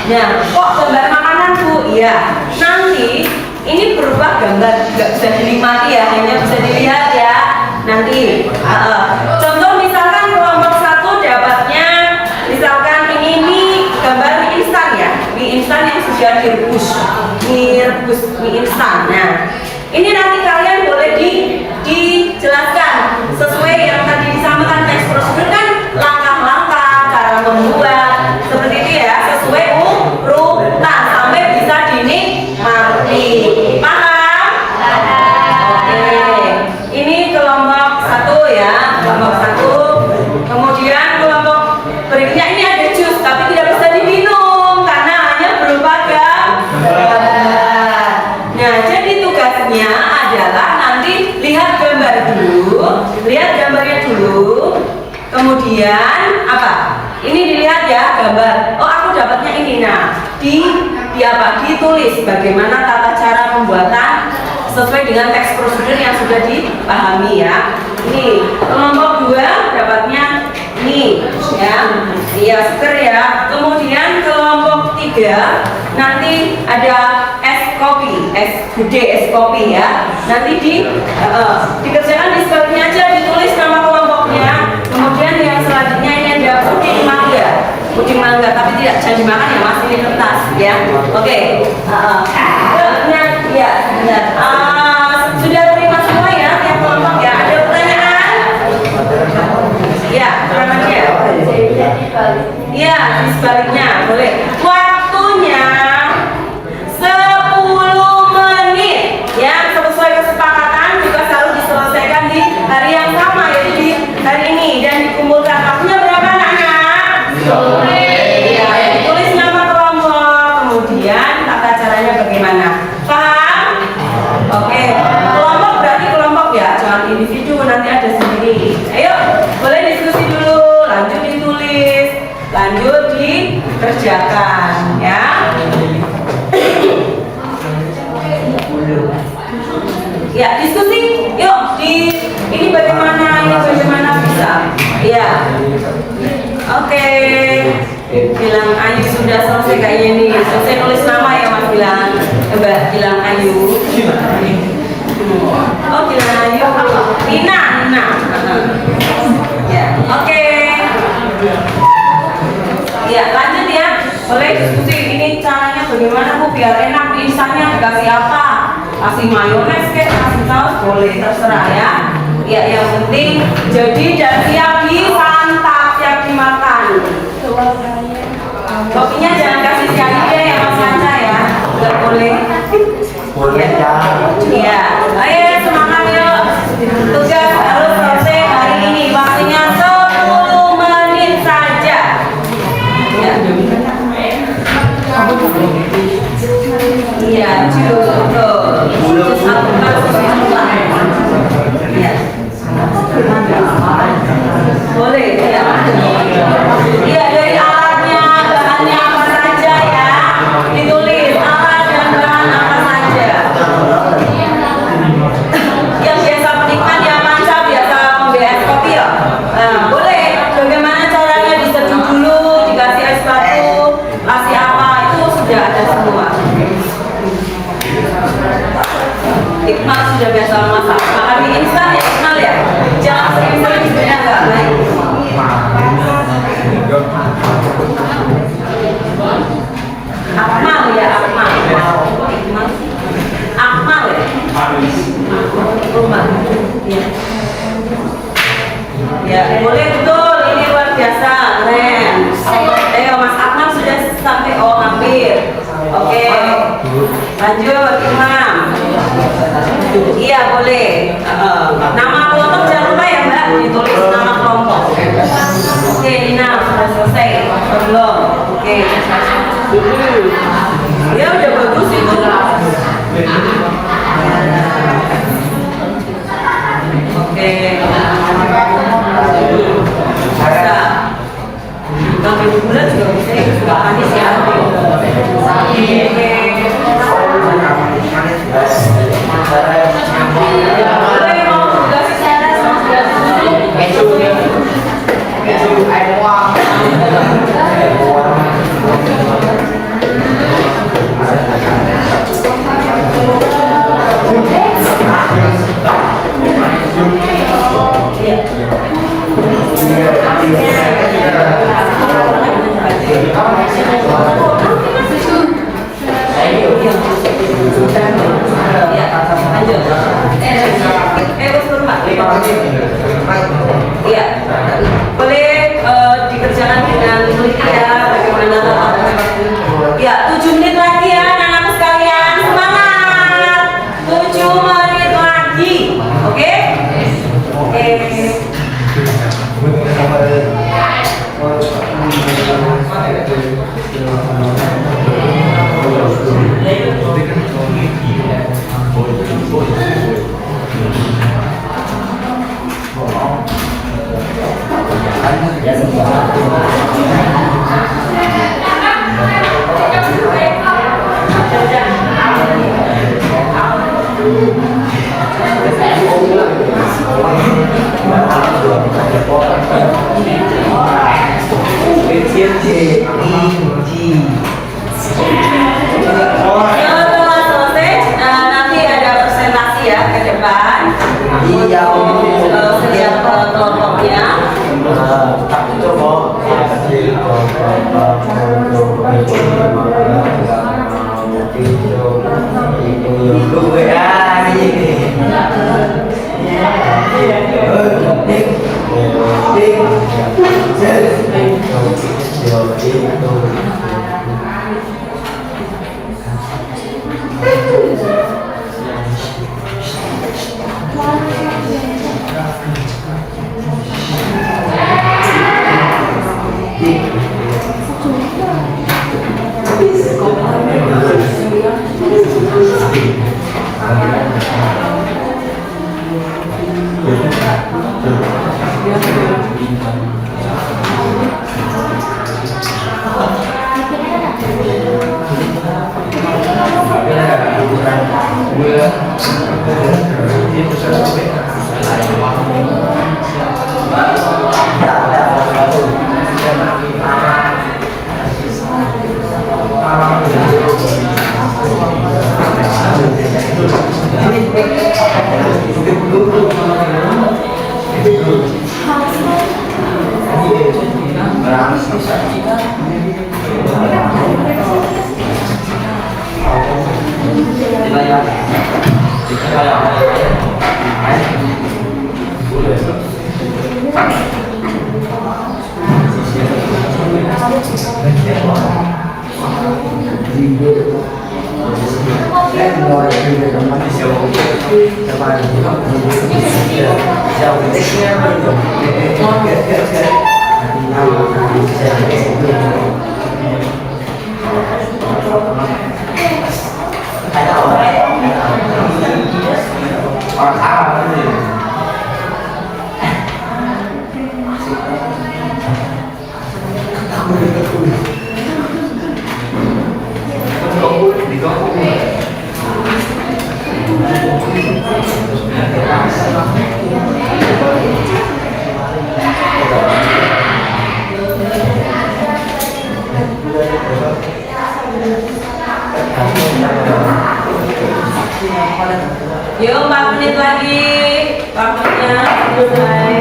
Nah, kok gambar makanan Bu? Iya. Nanti ini berubah gambar, nggak bisa dinikmati ya, hanya bisa dilihat ya. Nanti, contoh misalkan kelompok 1 dapatnya, misalkan ini mie, gambar mie instan ya, mie instan yang sudah direbus, mie instan. Nah, ini nanti kalian boleh dijelaskan sesuai yang tadi disampaikan teks prosedur kan, langkah-langkah cara membuat seperti itu ya, sesuai urutan sampai bisa dinikmati. Paham? Oke. Ini kelompok 1 ya, kelompok 1. Kemudian kelompok berikutnya ini ada jus tapi tidak bisa diminum karena hanya berupa gambar. Nah, jadi tugasnya adalah nanti lihat gambar dulu, lihat gambarnya dulu. Kemudian apa? Ini dilihat ya gambar. Oh, aku dapatnya ini. Nah, ditulis bagaimana tata cara pembuatan sesuai dengan teks prosedur yang sudah dipahami ya. Ini kelompok 2 dapatnya ini ya. Iya, seger ya. Kemudian kelompok 3 nanti ada es kopi, es gede es kopi ya. Nanti dikerjakan di sebaliknya aja, ditulis nama kelompoknya. Kemudian yang selanjutnya ini ada puding mangga, tapi tidak jangan dimakan ya mas, ini kertas ya. Oke. Ya, benar. Sudah terima semua ya tiap kelompok ya. Ada pertanyaan? Ya, pertanyaannya. Iya, di sebaliknya boleh. Waktunya 10 menit ya, sesuai kesepakatan juga selalu diselesaikan di hari yang sama, yaitu di hari ini, dan dikumpulkan. Waktunya berapa anak-anak? 10 menit. Ya, ditulis nama kelompok, kemudian tata caranya bagaimana. Paham? Oke. Kelompok berarti kelompok ya, jangan individu, nanti ada sendiri. Ayo, boleh diskusi dulu, lanjut ditulis, lanjut dikerjakan ya. Ya, diskusi. Yuk, ini bagaimana bisa. Ya. Oke. Bilang Ayu sudah selesai kayaknya nih. Selesai nulis nama ya Mas bilang. Coba bilang Ayu. Oh, bilang Ayu. Nina. Ya, oke. Ya, lanjut ya. Boleh diskusi ini caranya bagaimana Bu biar enak, instannya dikasih apa? Kasih mayones kayak kasih saus boleh, terserah ya. Ya, yang penting jadi dan siap disantap, siap dimakan. Kopinya jangan kasih siang deh ya Mas Lanca ya. Enggak boleh. Boleh ya. Iya. Ayo semangat yuk. Tugas harus selesai hari ini. Waktunya 10 menit saja. Ya. Iya, cukup. Boleh ya. Iya, dari alatnya, bahannya apa saja ya. Ditulis alat dan bahan apa saja. Yang biasa penikmat yang manca biasa membeli kopi ya. Nah, boleh. Bagaimana caranya diseduh dulu, dikasih es batu, kasih apa, itu sudah ada semua. Iqmal sudah biasa masak. Makan mie instan ya Iqmal ya. Jangan sering-sering sebenarnya nggak baik. Akmal ya Akmal. Akmal ya. Rumah. Ya. Ya boleh betul. Ini luar biasa keren. Ayo Mas Akmal sudah sampai hampir. Oke. Lanjut Imam. Iya boleh. Nama kelompok jangan lupa ya Mbak, ditulis nama kelompok. Oke Nina sudah selesai belum? Oke. Ya udah bagus itu. Oke. Bisa. Sampai bulan juga bisa. Suka manis ya. Oke. Iya, boleh dikerjakan dengan teliti ya bagaimana. Ya, 7 menit lagi ya anak-anak sekalian, semangat. 7 menit lagi, oke? Oke. Nanti ada presentasi ya ke depan. Setiap kelompoknya. Yuk 4 menit lagi waktunya selesai.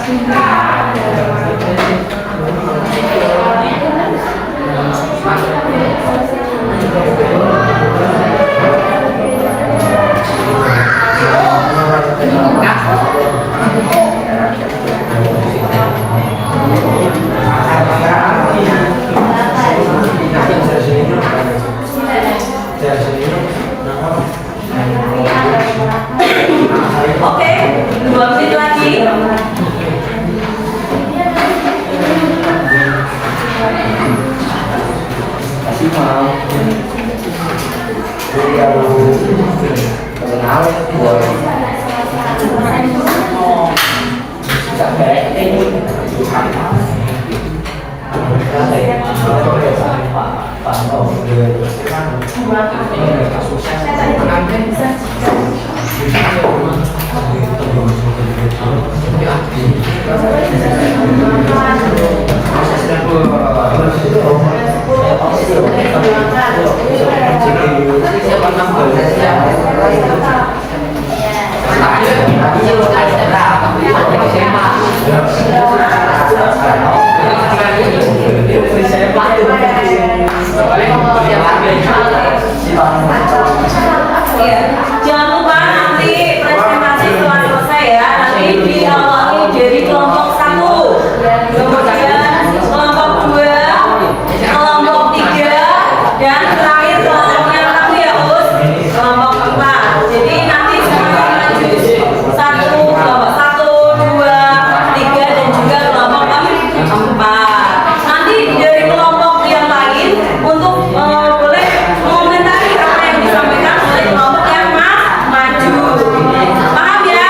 Terima kasih. Kasih mau. Kenal buat. Jangan lupa nanti presentasi setelah selesai ya, nanti diawali dari kelompok 1, kemudian kelompok 2, kelompok 3, dan terakhir kelompoknya kamu ya Us, kelompok 4. Jadi nanti semuanya maju 1, kelompok 1, 2, 3, dan juga kelompok 4. Nanti dari kelompok yang lain untuk boleh mengomentari apa yang disampaikan oleh kelompok yang maju. Paham ya?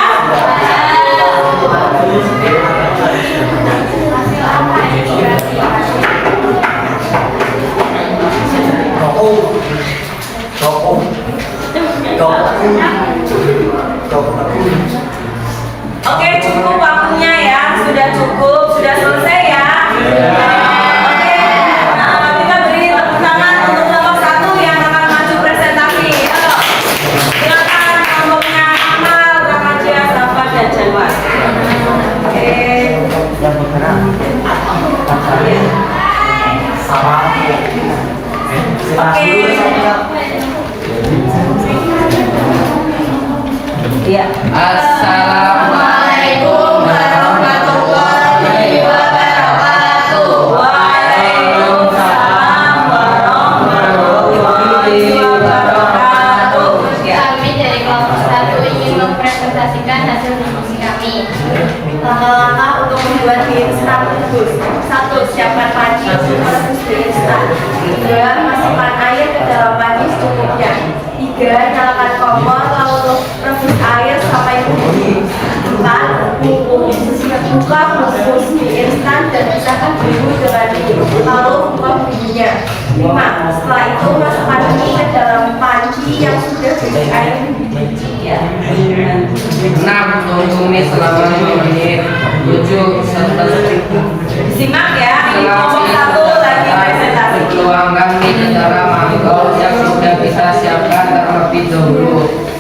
Oke, cukup waktunya ya. Sudah cukup, sudah selesai ya. Oke, nah, kita beri tepuk tangan untuk kelompok 1 yang akan maju presentasi. Ayo, silakan kelompoknya Amal, Ramaja, Safa, dan Janwar. Oke. Oke. Ya. Assalamualaikum warahmatullahi wabarakatuh. Waalaikumsalam warahmatullahi wabarakatuh. Ya. Kami dari kelompok 1 ingin mempresentasikan hasil diskusi kami. Langkah-langkah untuk membuat mie instan rebus. 1. Siapkan panci untuk merebus mie instan. 2. Masukkan air ke dalam panci secukupnya. 3. Nyalakan kompor lalu rebus air sampai mendidih. 4. Buka rebus mie instan dan pisahkan bumbu dengan mie. Lalu buka bumbunya. 5. Setelah itu masukkan mie ke dalam panci yang sudah berisi air mendidih. Ya. 6. Tunggu mie selama 5 menit. 7. Simak ya, ini kelompok 1 lagi presentasi. Tuangkan mie ke dalam mangkok yang sudah kita siapkan terlebih dahulu.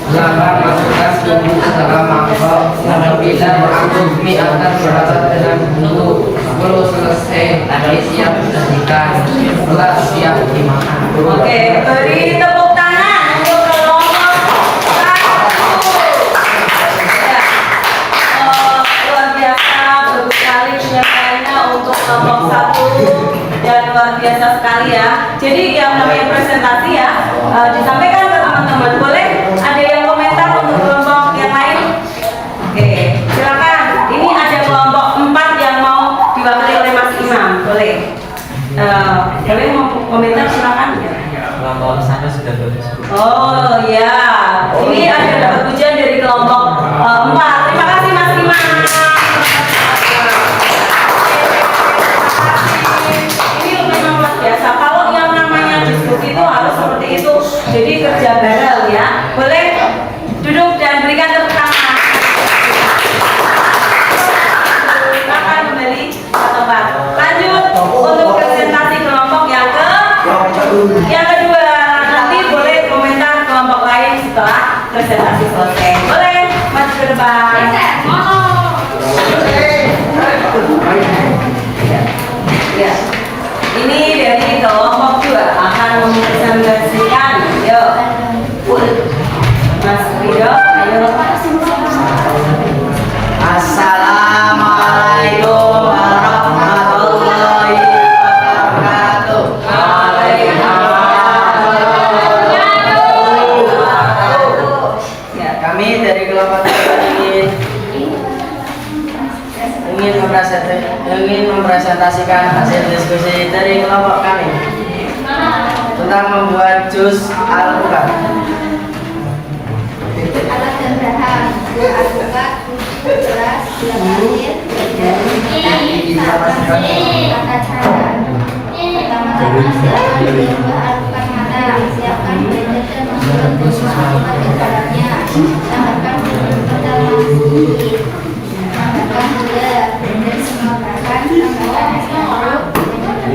8. Masukkan bumbu ke dalam mangkok. 9. Aduk mie agar merata dengan bumbu. 10. Selesai, tadi siap disajikan. 11. Siap dimakan. Oke, beri tepuk tangan untuk kelompok 1. Ya. Luar biasa, bagus sekali penyampaiannya untuk kelompok 1 dan luar biasa sekali ya. Jadi yang namanya presentasi ya, disampaikan ke teman-teman. Boleh ada yang komentar untuk kelompok yang lain? Oke, silakan. Ini ada kelompok 4 yang mau diwakili oleh Mas Imam. Boleh. Boleh mau komentar silakan. Kelompok 1 sudah bagus. Oh ya, ini ada dapat pujian dari kelompok 4. Terima kasih Mas Imam. Ini memang luar biasa. Kalau yang namanya diskusi itu harus seperti itu. Jadi kerja bareng ya. Boleh duduk dan berikan tepuk tangan. Silakan kembali ke tempat. Lanjut untuk presentasi kelompok yang kedua. Nanti boleh komentar kelompok lain setelah presentasi selesai. Boleh maju ke depan. ingin mempresentasikan hasil diskusi dari kelompok kami tentang membuat jus alpukat. Alat dan bahan alpukat, beras, gula pasir, garam, tata cara. Pertama-tama siapkan buah alpukat matang, siapkan blender dan masukkan ke alpukat ke dalamnya. Tambahkan bumbu pertama sedikit. Tambahkan gula, blender semua bahan, tambahkan es jeruk,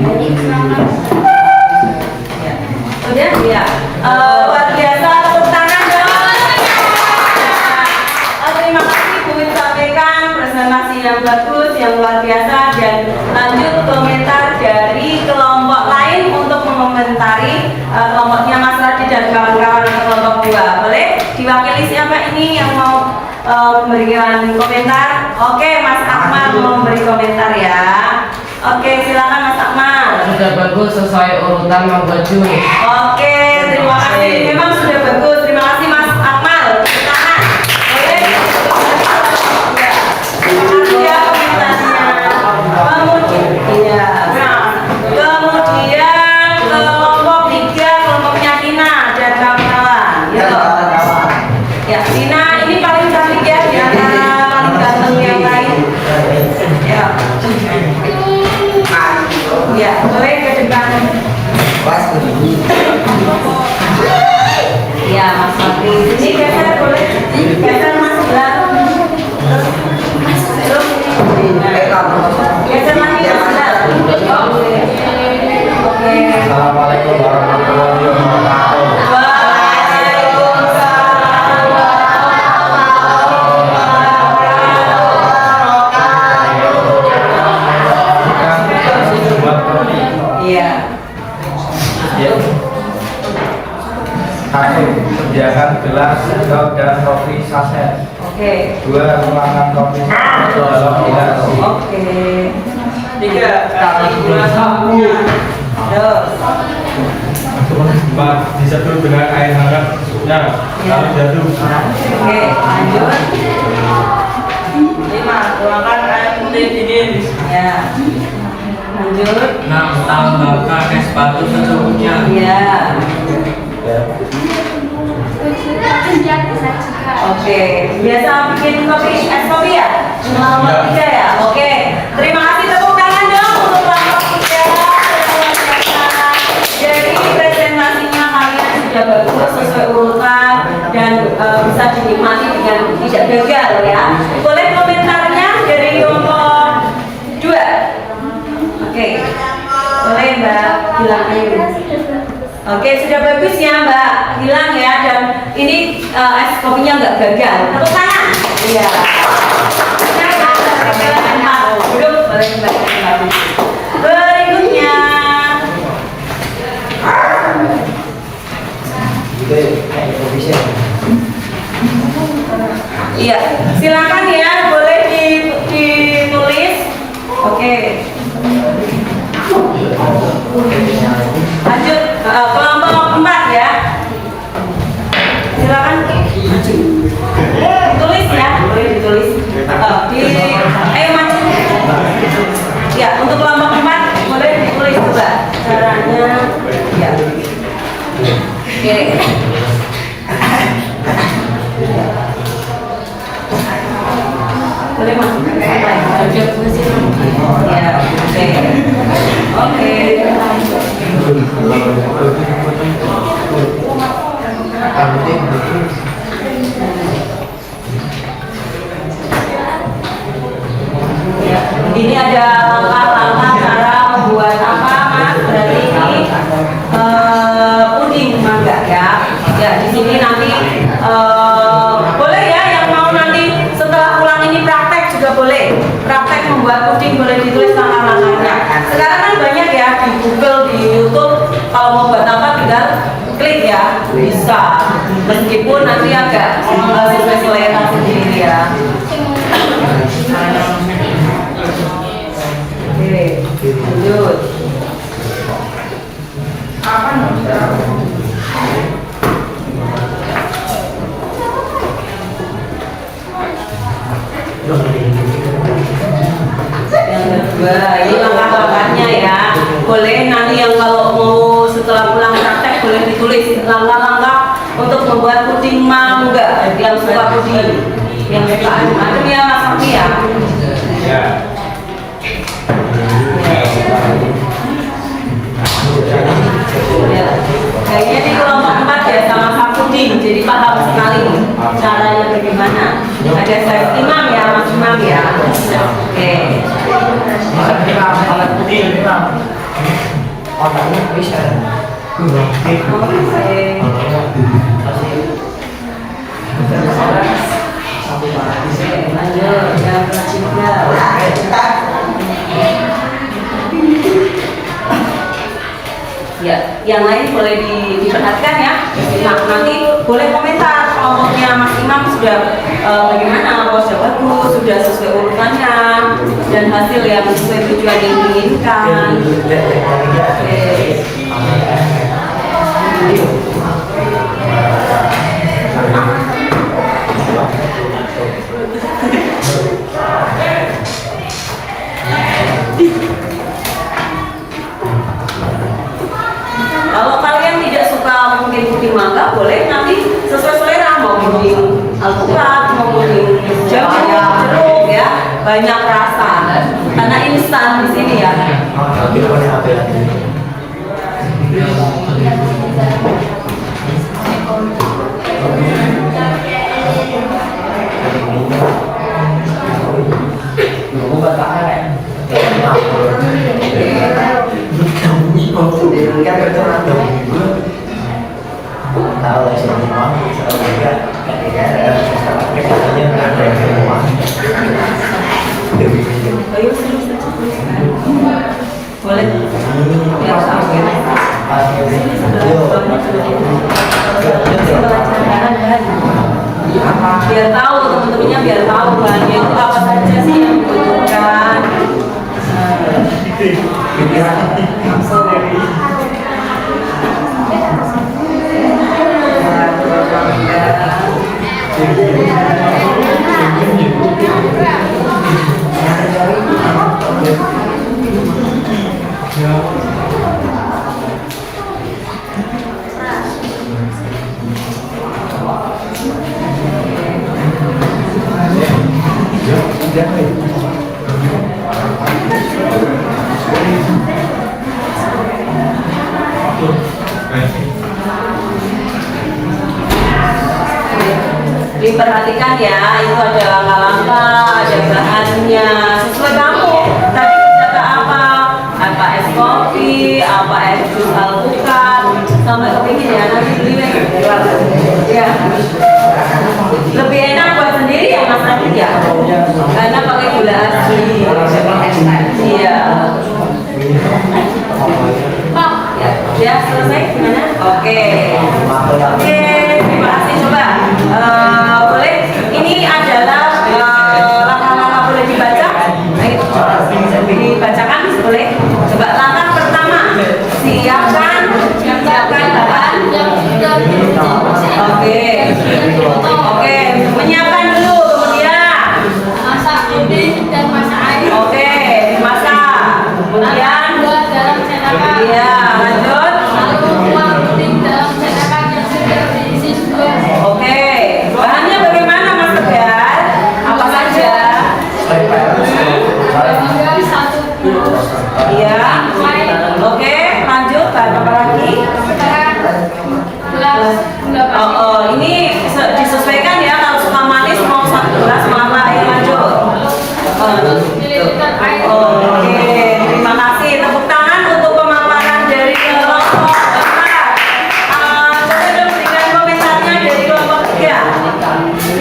balik selama. Udah ya. Luar biasa, tepuk tangan dong. Terima kasih Bu sampaikan presentasi yang bagus, yang luar biasa, dan lanjut komentar dari kelompok lain untuk mengomentari kelompoknya Mas Radi dan kawan-kawan kelompok 2. Boleh diwakili siapa ini yang mau memberikan komentar? Oke, Mas Akmal mau memberi komentar ya. Oke, silakan Mas Akmal. Sudah bagus sesuai urutan membuat jus. Oke, terima kasih. Memang sudah bagus. Terima kasih Mas Akmal. Tangan. Boleh. Terima kasih ya komentarnya. Kemudian kelompok 3, kelompoknya Tina dan kawan-kawan. Ya, Tina ini paling cantik ya di antara paling ganteng yang lain. Ya. Ya, boleh ke depan. Ya, Mas Fatih. Ini geser boleh? Geser Mas Gilang. Terus geser lagi Mas Gilang. Oke. Assalamualaikum warahmatullahi wabarakatuh. Iya. Satu, sediakan gelas, sendok, dan kopi saset. Oke. 2, ruangan kopi saset dalam gelas. Oke. 3, kasih gula sapu. Terus. 4, disedot dengan air hangat secuknya, lalu diaduk. Oke, lanjut. 5, tuangkan air putih dingin. Ya. Lanjut. 6, tambahkan es batu secuknya. Ya. Disajikan. Oke. Biasa bikin kopi es kopi ya? Nomor 3 ya. Oke. Terima kasih, tepuk tangan dong untuk kelompok 3. Jadi presentasinya kalian sudah bagus sesuai urutan dan bisa dinikmati dengan tidak gagal ya. Boleh komentarnya dari kelompok 2? Oke. Boleh Mbak bilang ayo. Oke, sudah bagus ya Mbak Gilang ya, dan ini es kopinya nggak gagal. Tepuk tangan. Iya. Duduk, boleh kembali. Berikutnya. Iya, silakan ya, boleh ditulis. Oke. Lanjut kelompok 4 ya. Silakan tulis ya, boleh ditulis. Ayo maju. Ya, untuk kelompok 4 boleh ditulis juga caranya. Ya. Oke. Boleh mas. Ya, oke. Ya, ini ada langkah-langkah cara membuat apa mas? Berarti ini puding mangga ya. Ya, di sini nanti boleh ya yang mau nanti setelah pulang ini praktek juga boleh. Praktek membuat puding boleh ditulis langkah-langkahnya. Sekarang kan banyak ya di Google, di YouTube. Kalau mau buat apa tinggal klik ya, bisa. Meskipun nanti agak sesuai selera sendiri ya. Oke, lanjut. Ini langkah-langkahnya ya. Boleh nanti yang kalau mau setelah pulang praktek boleh ditulis langkah-langkah untuk membuat puding mangga yang suka puding. Yang adem ya Mas Safi ya. Ya. Kayaknya di kelompok 4 ya sama puding, jadi paham sekali caranya bagaimana. Ada saya Imam ya, Mas Imam ya. Oke. Alat putih, otaknya bisa. Lanjut, yang ketiga. Ya, yang lain boleh diperhatikan ya. Nah, nanti boleh komentar kelompoknya Mas Imam sudah bagaimana, apa sudah bagus, sudah sesuai urutannya dan hasil yang sesuai tujuan yang diinginkan. Kalau kalian tidak suka mungkin puding mangga, boleh nanti sesuai selera, mau puding alpukat, mau puding jamu, jeruk ya, banyak rasa. Karena instan di sini ya. Boleh. Biar tahu teman-temannya, biar tahu bahannya itu apa saja sih yang dibutuhkan. Diperhatikan ya, itu ada langkah-langkah, ada bahannya sesuai kamu. Tadi kata apa es kopi, apa es jus alpukat, sampai kepingin ya nanti beli ya. Lebih enak buat sendiri ya Mas Adit ya, karena pakai gula asli. Iya. Ya selesai gimana? Oke. Terima kasih. Coba boleh. Ini adalah langkah-langkah boleh dibaca. Dibacakan boleh. Coba langkah pertama, siapkan bahan. Oke, menyiapkan dulu, kemudian masak puding dan masak air. oke, dimasak. Kemudian Buat dalam cetakan. iya, lanjut. Lalu tuang puding dalam cetakan yang sudah diisi sugar. Oke, bahannya bagaimana Mas Tegar? Apa saja? Gula 1 dus. Iya. Oke, lanjut. Bahan apa lagi? Gelas gula pasir. Ini disesuaikan ya. Kalau suka manis mau 1 gelas, mau air lanjut. Dililitkan air. Oke, terima kasih. Tepuk tangan untuk pemaparan dari kelompok 4. Coba dong berikan komentarnya dari kelompok 3.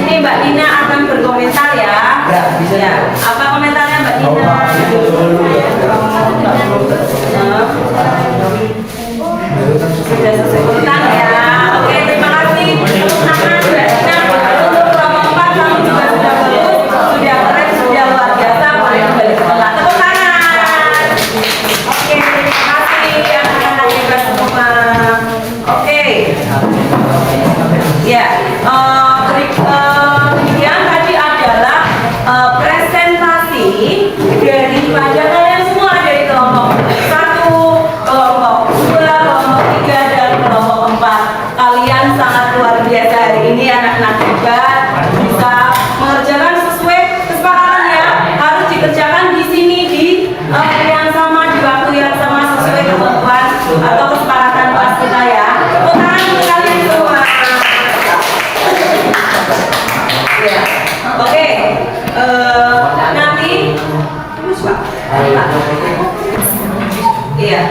Ini Mbak Nina akan berkomentar ya. Ya. Apa komentarnya Mbak Nina? Sudah sesuai urutan ya. Oke, terima kasih. Tepuk tangan Mbak Nina. Untuk kelompok 4 kamu juga sudah bagus, sudah keren, sudah luar biasa. Boleh kembali ke tempat. Tepuk tangan. mahasiswa. Iya,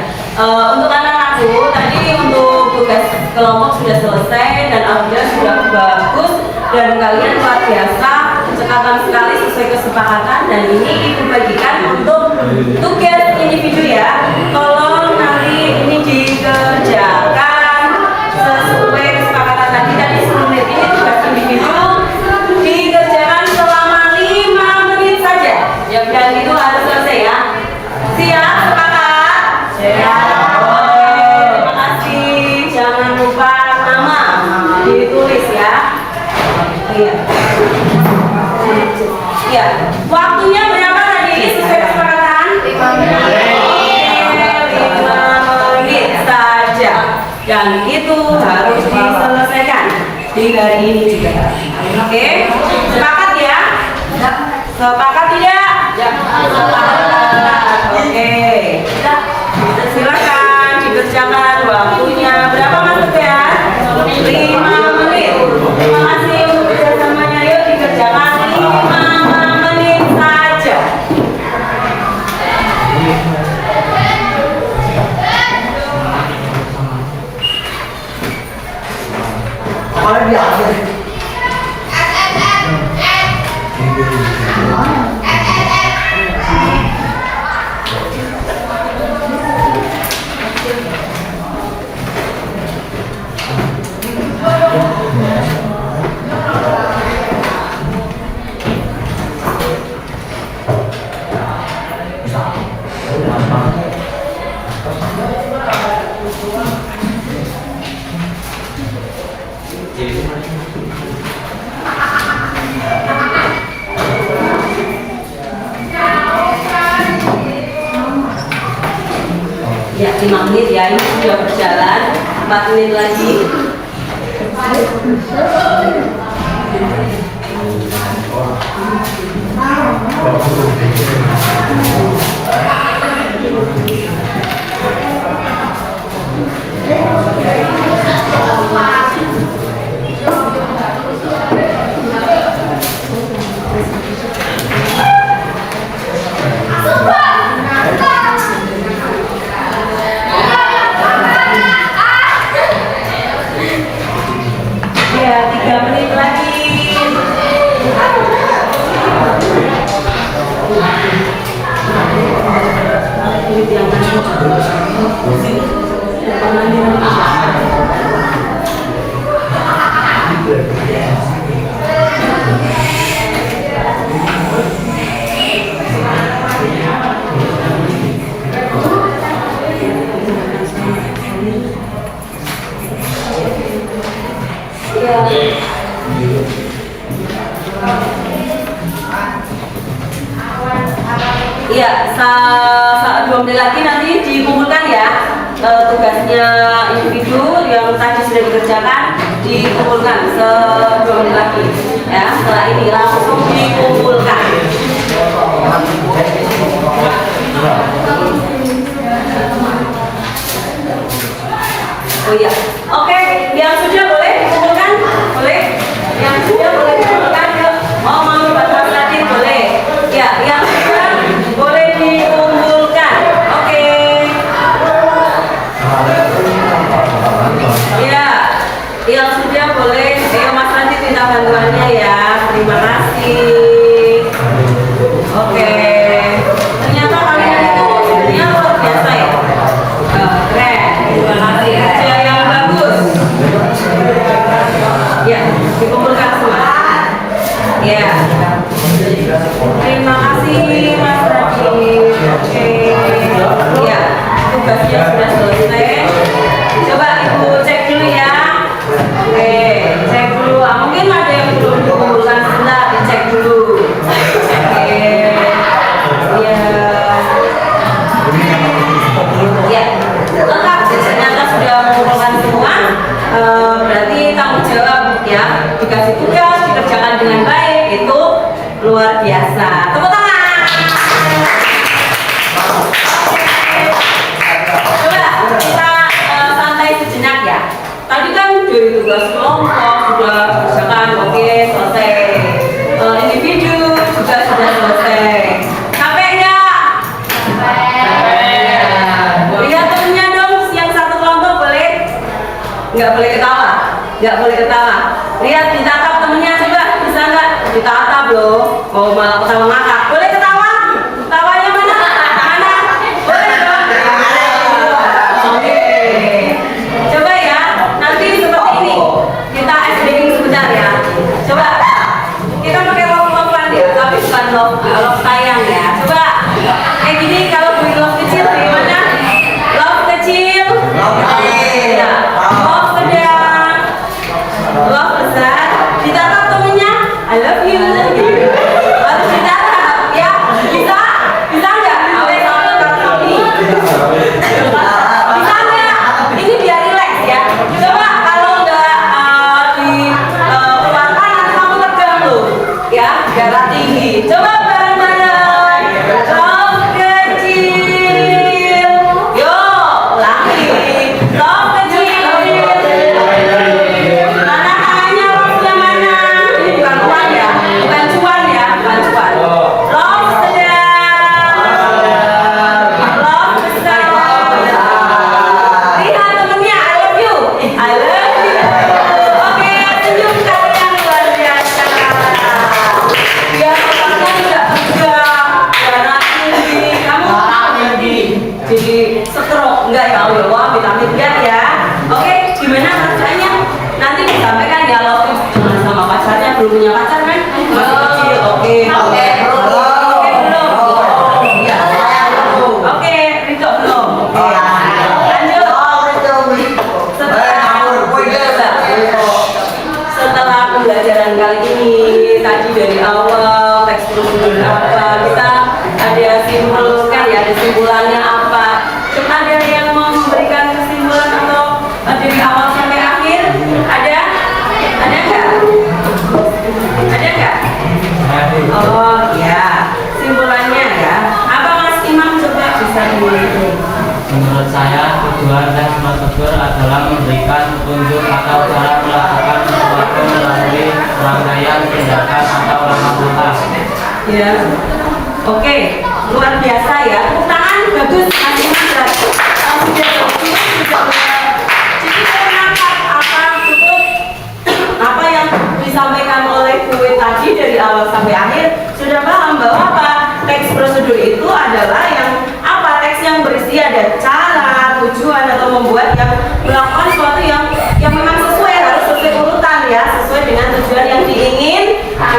untuk anak-anakku tadi untuk tugas kelompok sudah selesai dan alhamdulillah sudah bagus dan kalian luar biasa, cekatan sekali sesuai kesepakatan dan ini ibu bagikan untuk tugas individu ya. Tolong nanti ini dikerjakan sesuai kesepakatan tadi 10 menit ini tugas individu dikerjakan selama 5 menit saja. Ya dan itu harus selesai ya. Siap, sepakat? Ya. Terima kasih. Jangan lupa nama ditulis ya. Iya. Iya. Waktunya berapa tadi sesuai kesepakatan? 5 menit saja. Dan itu harus diselesaikan di hari ini juga. Oke? Sepakat ya? Sepakat tidak? Oke. Silakan dikerjakan waktunya berapa Mas Tegar? 5 menit. Terima kasih untuk kerjasamanya. Yuk dikerjakan 5 menit saja. Ya, 5 menit ya, ini sudah berjalan 4 menit lagi. Ya, 3 menit lagi. Iya, 2 menit lagi nanti dikumpulkan ya tugasnya individu yang tadi sudah dikerjakan, dikumpulkan 2 menit lagi ya. Setelah ini langsung dikumpulkan. Oh iya, oke, yang sudah boleh dikumpulkan, boleh, yang sudah boleh dikumpulkan, yuk. Mau bantu Mas Radit boleh, ya, yang sudah boleh dikumpulkan, oke. Ya, yang sudah boleh, Mas Radit minta bantuannya ya, terima kasih. nggak boleh ketawa, nggak boleh ketawa. Lihat ditatap temennya coba, bisa nggak? Ditatap loh. Oh malah ketawa ngakak. Boleh ketawa? Ketawanya mana? Mana? Boleh dong. Oke. Coba ya. Nanti seperti ini. Kita ice breaking sebentar ya. Coba. Kita pakai love-lovean ya, tapi bukan love sayang ya. Coba. Kayak gini kalau beli love kecil gimana? Love kecil. Ya. Love sedang. Love besar. Ditatap temennya. I love you. Harus ditatap ya. Bisa? Bisa nggak? Sampai sama kami. Bisa nggak? Ini biar relax ya. Coba kalau nggak dikeluarkan nanti kamu tegang loh. Ya, darah tinggi. Coba bareng-bareng. Love kecil. Yo, ulangi. Love kecil. Mana tangannya love-nya mana? Ini bukan uang ya, bukan cuan ya, bukan cuan. Love sedang. Love besar. Lihat temennya, I love you. I love you. Oke, senyum kalian luar biasa. Biar otaknya tidak tegang, darah tinggi. Kamu jadi stroke enggak ya Allah, vitamin enggak ya. Oke, gimana kerjanya? Nanti disampaikan ya lo sama pacarnya, belum punya pacar kan? Masih kecil, oke. Oke, belum. Ya. Oke, Rito belum. Oke. Lanjut. Setelah pembelajaran kali ini, tadi dari awal teks prosedur apa, kita ada simpulkan ya, ada simpulannya apa. Cuma ada yang mau memberikan kesimpulan atau dari awal sampai akhir? Ada? Ada nggak? Ada nggak? Oh ya, simpulannya ya. Apa Mas Imam coba bisa dimulai? Menurut saya, tujuan tes prosedur adalah memberikan petunjuk atau cara melakukan sesuatu melalui rangkaian tindakan atau langkah-langkah. Ya. Oke, luar biasa ya. Tepuk tangan, bagus. Mas Imam berarti sudah bagus. Jadi saya menangkap apa cukup apa yang disampaikan oleh Bu Win tadi dari awal sampai akhir, sudah paham bahwa apa teks prosedur itu adalah yang apa teks yang berisi ada cara, tujuan atau membuat yang melakukan sesuatu yang memang sesuai, harus sesuai urutan ya, sesuai dengan tujuan yang diinginkan.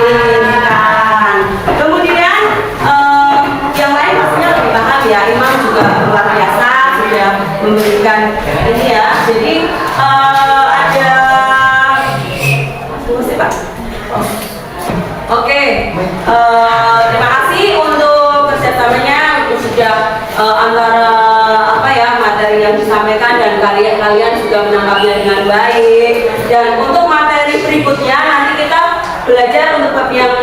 Kemudian yang lain maksudnya lebih paham ya, Imam juga luar biasa sudah memberikan ini ya. Jadi ada masih Pak. Oke, terima kasih untuk kerjasamanya, sudah antara apa ya materi yang disampaikan dan kalian juga menangkapnya dengan baik. Dan untuk materi berikutnya nanti kita belajar untuk bab yang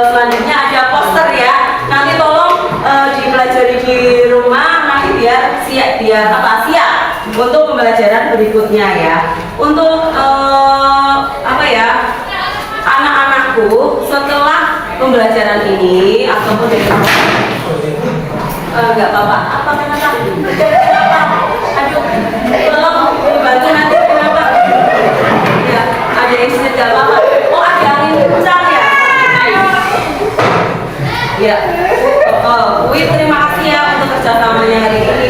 selanjutnya ada poster ya. Nanti tolong dipelajari di rumah nanti biar siap untuk pembelajaran berikutnya ya. Untuk apa ya anak-anakku setelah pembelajaran ini ataupun dari enggak apa-apa. Apa kenapa? Aduh, tolong dibantu nanti kenapa? Ya, ada insiden enggak apa-apa. Oh, ada angin kencang ya? Ya. Wih, terima kasih ya untuk kerjasamanya hari ini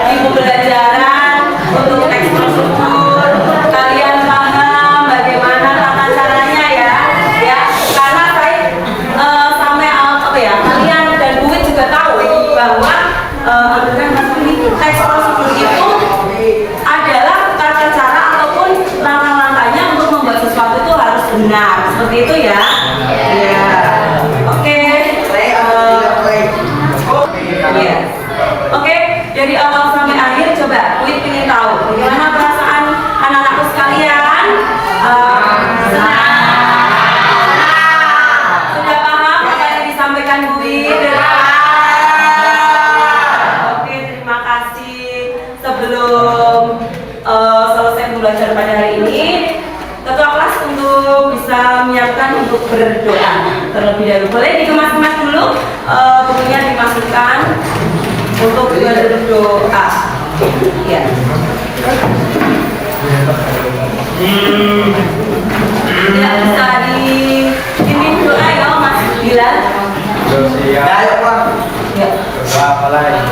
di pembelajaran untuk teks prosedur. Kalian paham bagaimana tata caranya ya? Ya, karena saya sampai apa ya? Kalian dan Bu Win juga tahu bahwa teks prosedur itu adalah tata cara ataupun langkah-langkahnya untuk membuat sesuatu itu harus benar. Seperti itu ya. Ya. Oke. Ya. Oke, dari awal sampai akhir coba Win ingin tahu bagaimana perasaan anak-anakku sekalian. Sudah paham apa yang disampaikan Bu Win? Oke, terima kasih. Sebelum selesai pembelajaran pada hari ini, ketua kelas untuk bisa menyiapkan untuk berdoa terlebih dahulu. Boleh dikemas-kemas dulu, bukunya dimasukkan untuk berdoa. Ya. Tidak bisa ini doa ya Mas Bilal. Siap. Ya. Doa apa lagi?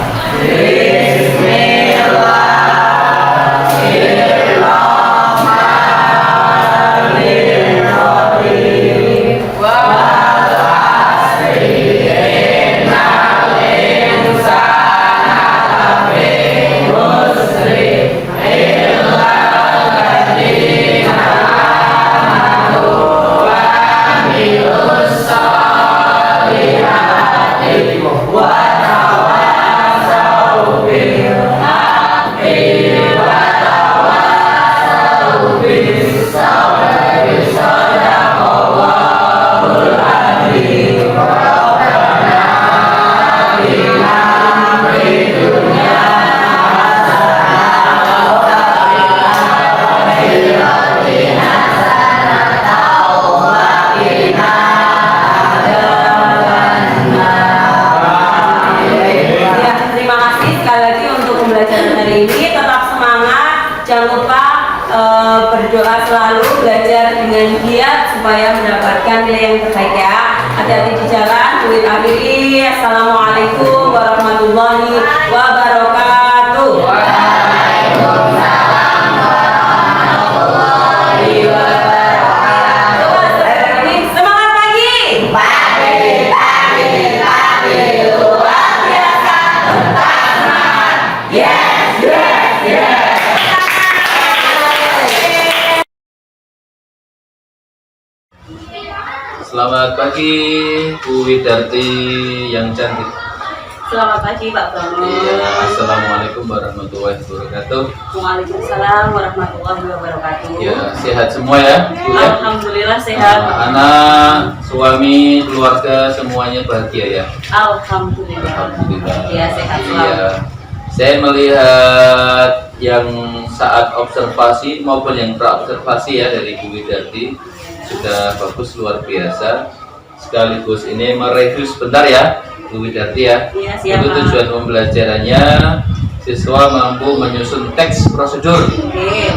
Jangan lupa berdoa selalu, belajar dengan giat supaya mendapatkan nilai yang terbaik ya. Hati-hati di jalan. Duit akhiri. Assalamualaikum warahmatullahi wabarakatuh. Waalaikumsalam warahmatullahi wabarakatuh. Semangat pagi. Pagi luar biasa. Tetap semangat. Yes, yes, yes. Selamat pagi Bu Widarti yang cantik. Selamat pagi Pak Bambang. Iya, Assalamualaikum warahmatullahi wabarakatuh. Waalaikumsalam warahmatullahi wabarakatuh. Ya, sehat semua ya Bu ya? Alhamdulillah sehat. Anak, suami, keluarga semuanya bahagia ya? Alhamdulillah. Alhamdulillah. Ya, sehat selalu. Iya. Saya melihat yang saat observasi maupun yang praobservasi ya dari Bu Widarti sudah bagus, luar biasa. Sekaligus ini mereview sebentar ya Bu Widarti ya. Iya, siap, Untuk Pak. tujuan pembelajarannya siswa mampu menyusun teks prosedur, Oke.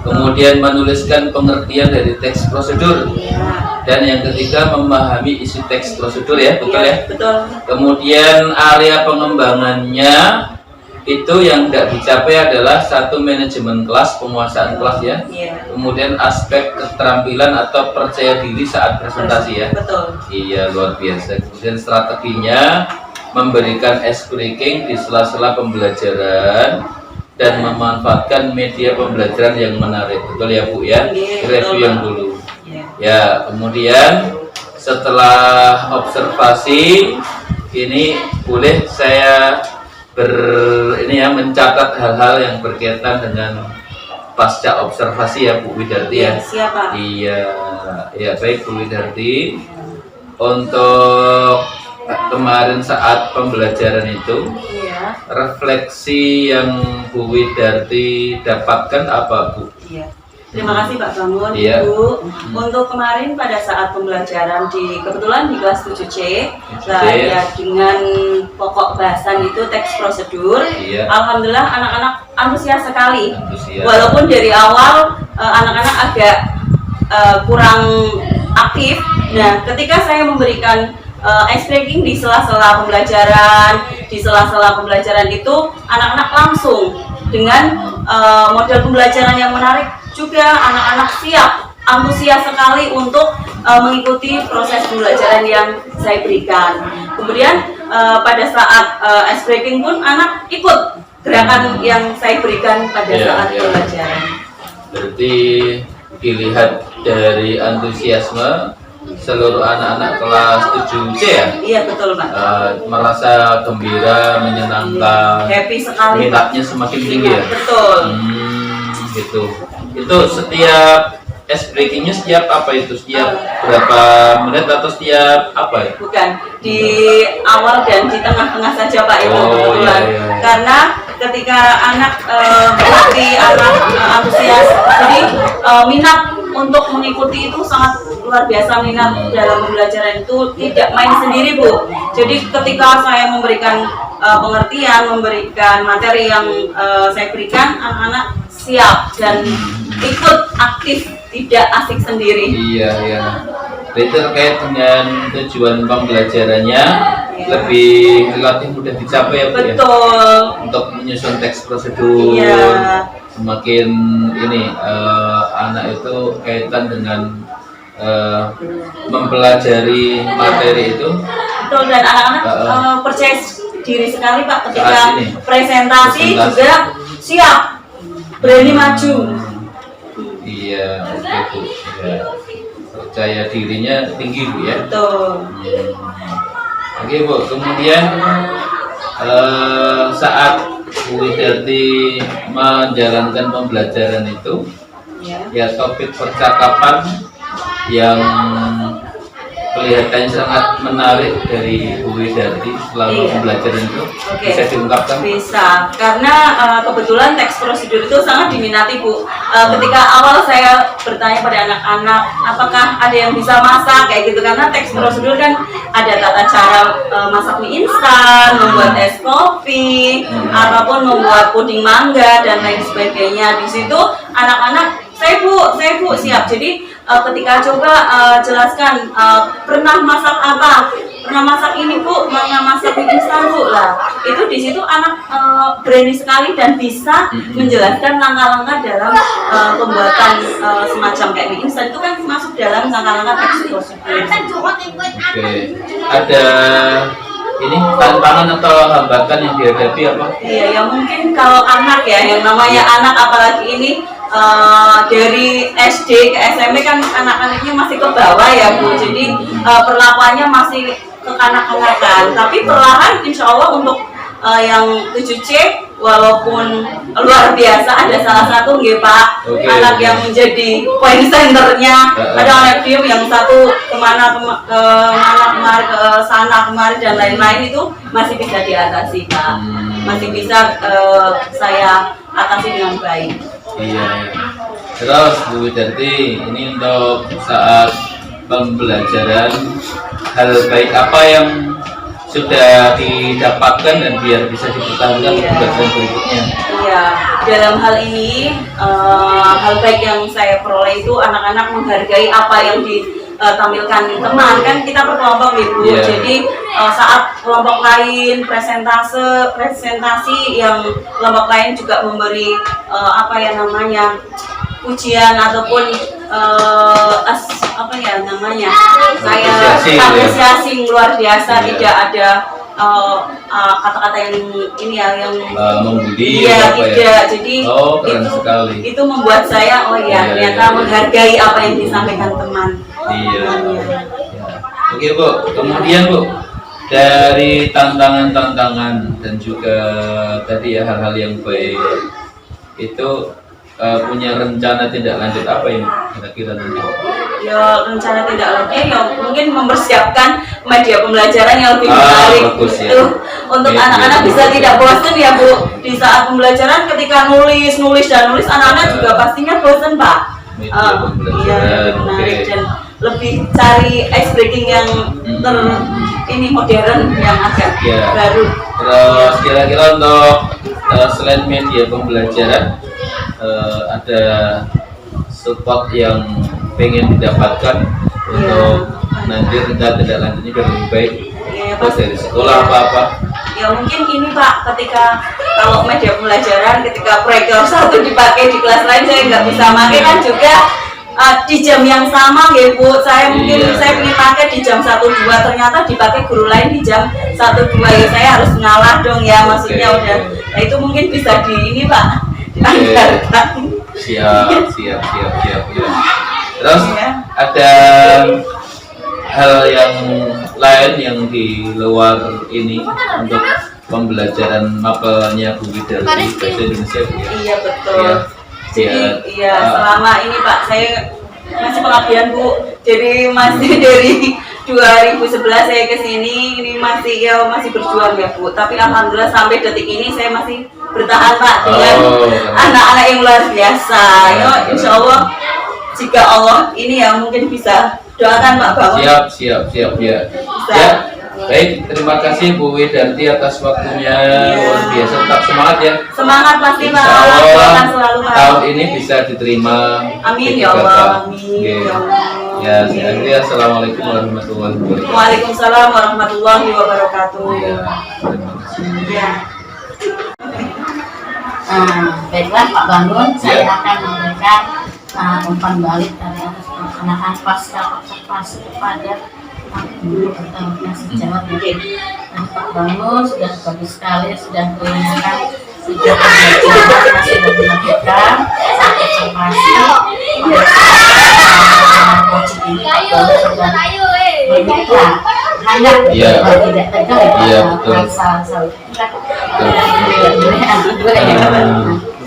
kemudian menuliskan pengertian dari teks prosedur, Iya. dan yang ketiga memahami isi teks prosedur ya, betul Iya, ya? betul. Kemudian area pengembangannya itu yang tidak dicapai adalah satu, manajemen kelas, penguasaan kelas ya. Iya. Kemudian aspek keterampilan atau percaya diri saat presentasi ya. Betul. Iya, luar biasa. Kemudian strateginya memberikan ice breaking di sela-sela pembelajaran dan memanfaatkan media pembelajaran yang menarik. Betul ya Bu ya? Iya, Review betul, yang Pak. dulu. Iya. Ya, kemudian setelah observasi ini boleh saya mencatat hal-hal yang berkaitan dengan pasca observasi ya Bu Widarti ya. Siap Pak. Iya, ya baik Bu Widarti. Untuk kemarin saat pembelajaran itu, Iya. refleksi yang Bu Widarti dapatkan apa Bu? Iya. Terima kasih Pak Bangun, Iya. Ibu. Untuk kemarin pada saat pembelajaran kebetulan di kelas 7C, 7C. ya dengan pokok bahasan itu teks prosedur. Iya. Alhamdulillah anak-anak antusias sekali. Antusias. Walaupun dari awal anak-anak agak kurang aktif. Nah, ketika saya memberikan ice breaking di sela-sela pembelajaran itu, anak-anak langsung dengan model pembelajaran yang menarik juga, anak-anak siap, antusias sekali untuk mengikuti proses pembelajaran yang saya berikan. Kemudian pada saat ice breaking pun anak ikut gerakan yang saya berikan pada Iya, saat iya. pembelajaran. Berarti dilihat dari antusiasme seluruh anak-anak kelas 7C ya, Iya betul Pak. merasa gembira, menyenangkan, Happy sekali. minatnya semakin tinggi ya. Betul. Gitu. Itu setiap ice breakingnya setiap apa itu? Setiap berapa menit atau setiap apa ya? Bukan di awal dan di tengah-tengah saja Pak itu Oh, kebetulan. iya, iya. Karena ketika anak antusias, jadi minat untuk mengikuti itu sangat luar biasa, minat dalam pembelajaran itu tidak main sendiri Bu. Jadi ketika saya memberikan pengertian, memberikan materi yang saya berikan, anak-anak siap dan ikut aktif, tidak asik sendiri. Iya, iya. Itu terkait dengan tujuan pembelajarannya lebih relatif mudah dicapai ya Bu ya? Betul. Untuk menyusun teks prosedur. Iya. Semakin ini anak itu kaitan dengan mempelajari materi itu. Betul, dan anak-anak percaya diri sekali Pak ketika Saat ini. presentasi juga siap, berani maju. Iya, oke Bu. Ya. Percaya dirinya tinggi Bu ya. Betul. Oke Bu, kemudian saat Bu Widarti menjalankan pembelajaran itu, ya topik percakapan yang kelihatannya sangat menarik dari Bu Widarti selama pembelajaran itu bisa diungkapkan? Bisa, karena kebetulan teks prosedur itu sangat diminati Bu. Ketika awal saya bertanya pada anak-anak, apakah ada yang bisa masak kayak gitu, karena teks prosedur kan ada tata cara masak mie instan, membuat es kopi, ataupun membuat puding mangga dan lain sebagainya. Di situ anak-anak saya bu siap. Jadi ketika coba jelaskan pernah masak apa, pernah masak ini Bu, pernah masak mie instan Bu lah. Itu di situ anak berani sekali dan bisa menjelaskan langkah-langkah dalam pembuatan semacam kayak mie instan, itu kan masuk dalam langkah-langkah teks prosedur. Oke, ada ini tantangan atau hambatan yang dihadapi apa? Iya, ya mungkin kalau anak ya, yang namanya anak apalagi ini dari SD ke SMP kan anak-anaknya masih ke bawah ya Bu, jadi perlakuannya masih kekanak-kanakan, tapi perlahan insya Allah untuk yang 7C walaupun luar biasa, ada salah satu nggih Pak, anak yang menjadi point centernya, ada anak diem yang satu kemana kemari ke sana kemari dan lain-lain, itu masih bisa diatasi Pak, masih bisa saya atasi dengan baik. Iya. Terus Bu Widarti, ini untuk saat pembelajaran, hal baik apa yang sudah didapatkan dan biar bisa dipertahankan pembelajaran berikutnya? Iya, dalam hal ini hal baik yang saya peroleh itu anak-anak menghargai apa yang ditampilkan teman, kan kita berkelompok Ibu. Jadi saat kelompok lain presentasi yang kelompok lain juga memberi apa ya namanya ujian ataupun apa ya namanya, saya apresiasi luar biasa, tidak ada kata-kata yang ini ya yang membuli, tidak. Jadi keren sekali. Itu membuat saya ternyata menghargai apa yang disampaikan teman. Iya. Oke Bu, kemudian Bu, dari tantangan-tantangan dan juga tadi ya hal-hal yang baik itu punya rencana tindak lanjut apa yang kira-kira nanti? Ya rencana tindak lanjutnya ya mungkin mempersiapkan media pembelajaran yang lebih menarik untuk anak-anak bisa tidak bosan ya Bu, di saat pembelajaran ketika nulis anak-anak juga pastinya bosan Pak. Iya, menarik dan lebih cari ice breaking yang ini modern yang agak baru. Terus kira-kira untuk selain media pembelajaran ada support yang pengen didapatkan untuk nanti rencana tidak lanjutnya biar lebih baik dari sekolah apa-apa? Ya mungkin ini Pak, ketika kalau media pembelajaran ketika proyektor satu dipakai di kelas lain saya nggak bisa pakai kan juga di jam yang sama ya Bu, saya mungkin saya ingin pakai di jam 1-2 ternyata dipakai guru lain di jam 1-2 ya saya harus ngalah dong ya, maksudnya udah. Nah itu mungkin bisa di ini Pak, dianggarkan. Siap. Terus ada hal yang lain yang di luar ini untuk pembelajaran mapelnya Bu Widarti bahasa Indonesia Bu ya? Iya betul. Jadi selama ini Pak saya masih pengabdian Bu, jadi masih dari 2011 saya kesini, ini masih berjuang ya Bu, tapi alhamdulillah sampai detik ini saya masih bertahan Pak dengan anak-anak yang luar biasa. Insya Allah jika Allah ini ya mungkin bisa doakan Pak Bangun. Siap ya. Baik, terima kasih Bu Widarti atas waktunya, luar biasa. Tetap semangat ya. Semangat pasti Pak. Insya Allah Doakan selalu Pak. tahun ini bisa diterima. Amin P3K. ya Allah. Amin Oke. ya Allah. Ya, sekian. Assalamualaikum warahmatullahi wabarakatuh. Waalaikumsalam warahmatullahi wabarakatuh. Ya, terima kasih. Ya. Baiklah Pak Bangun, saya Ya. akan memberikan umpan balik dari atas pelaksanaan pasca observasi kepada guru atau yang sejawat ya. Dan Pak Bangun sudah bagus sekali, sudah menanyakan sudah belajar, sudah dilakukan saat observasi wajib ini Pak Bangun sudah bermitra hanya Iya. tidak tegang Iya, ya betul.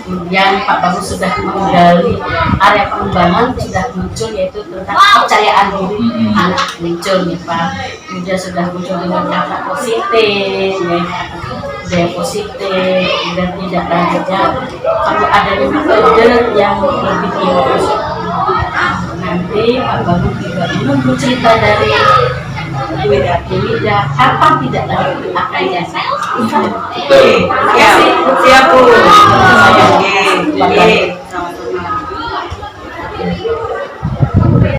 Kemudian Pak Bagus sudah menggali area pengembangan sudah muncul yaitu tentang kepercayaan diri anak muncul nih Pak. Kemudian sudah muncul dengan kata positif, ya, budaya positif, dan tidak lanjutnya perlu adanya metode yang lebih inklusif. Nanti Pak Bagus juga menunggu cerita dari Widarti kapan tidak lanjut akan jasa. Betul. Ya, siap Bu.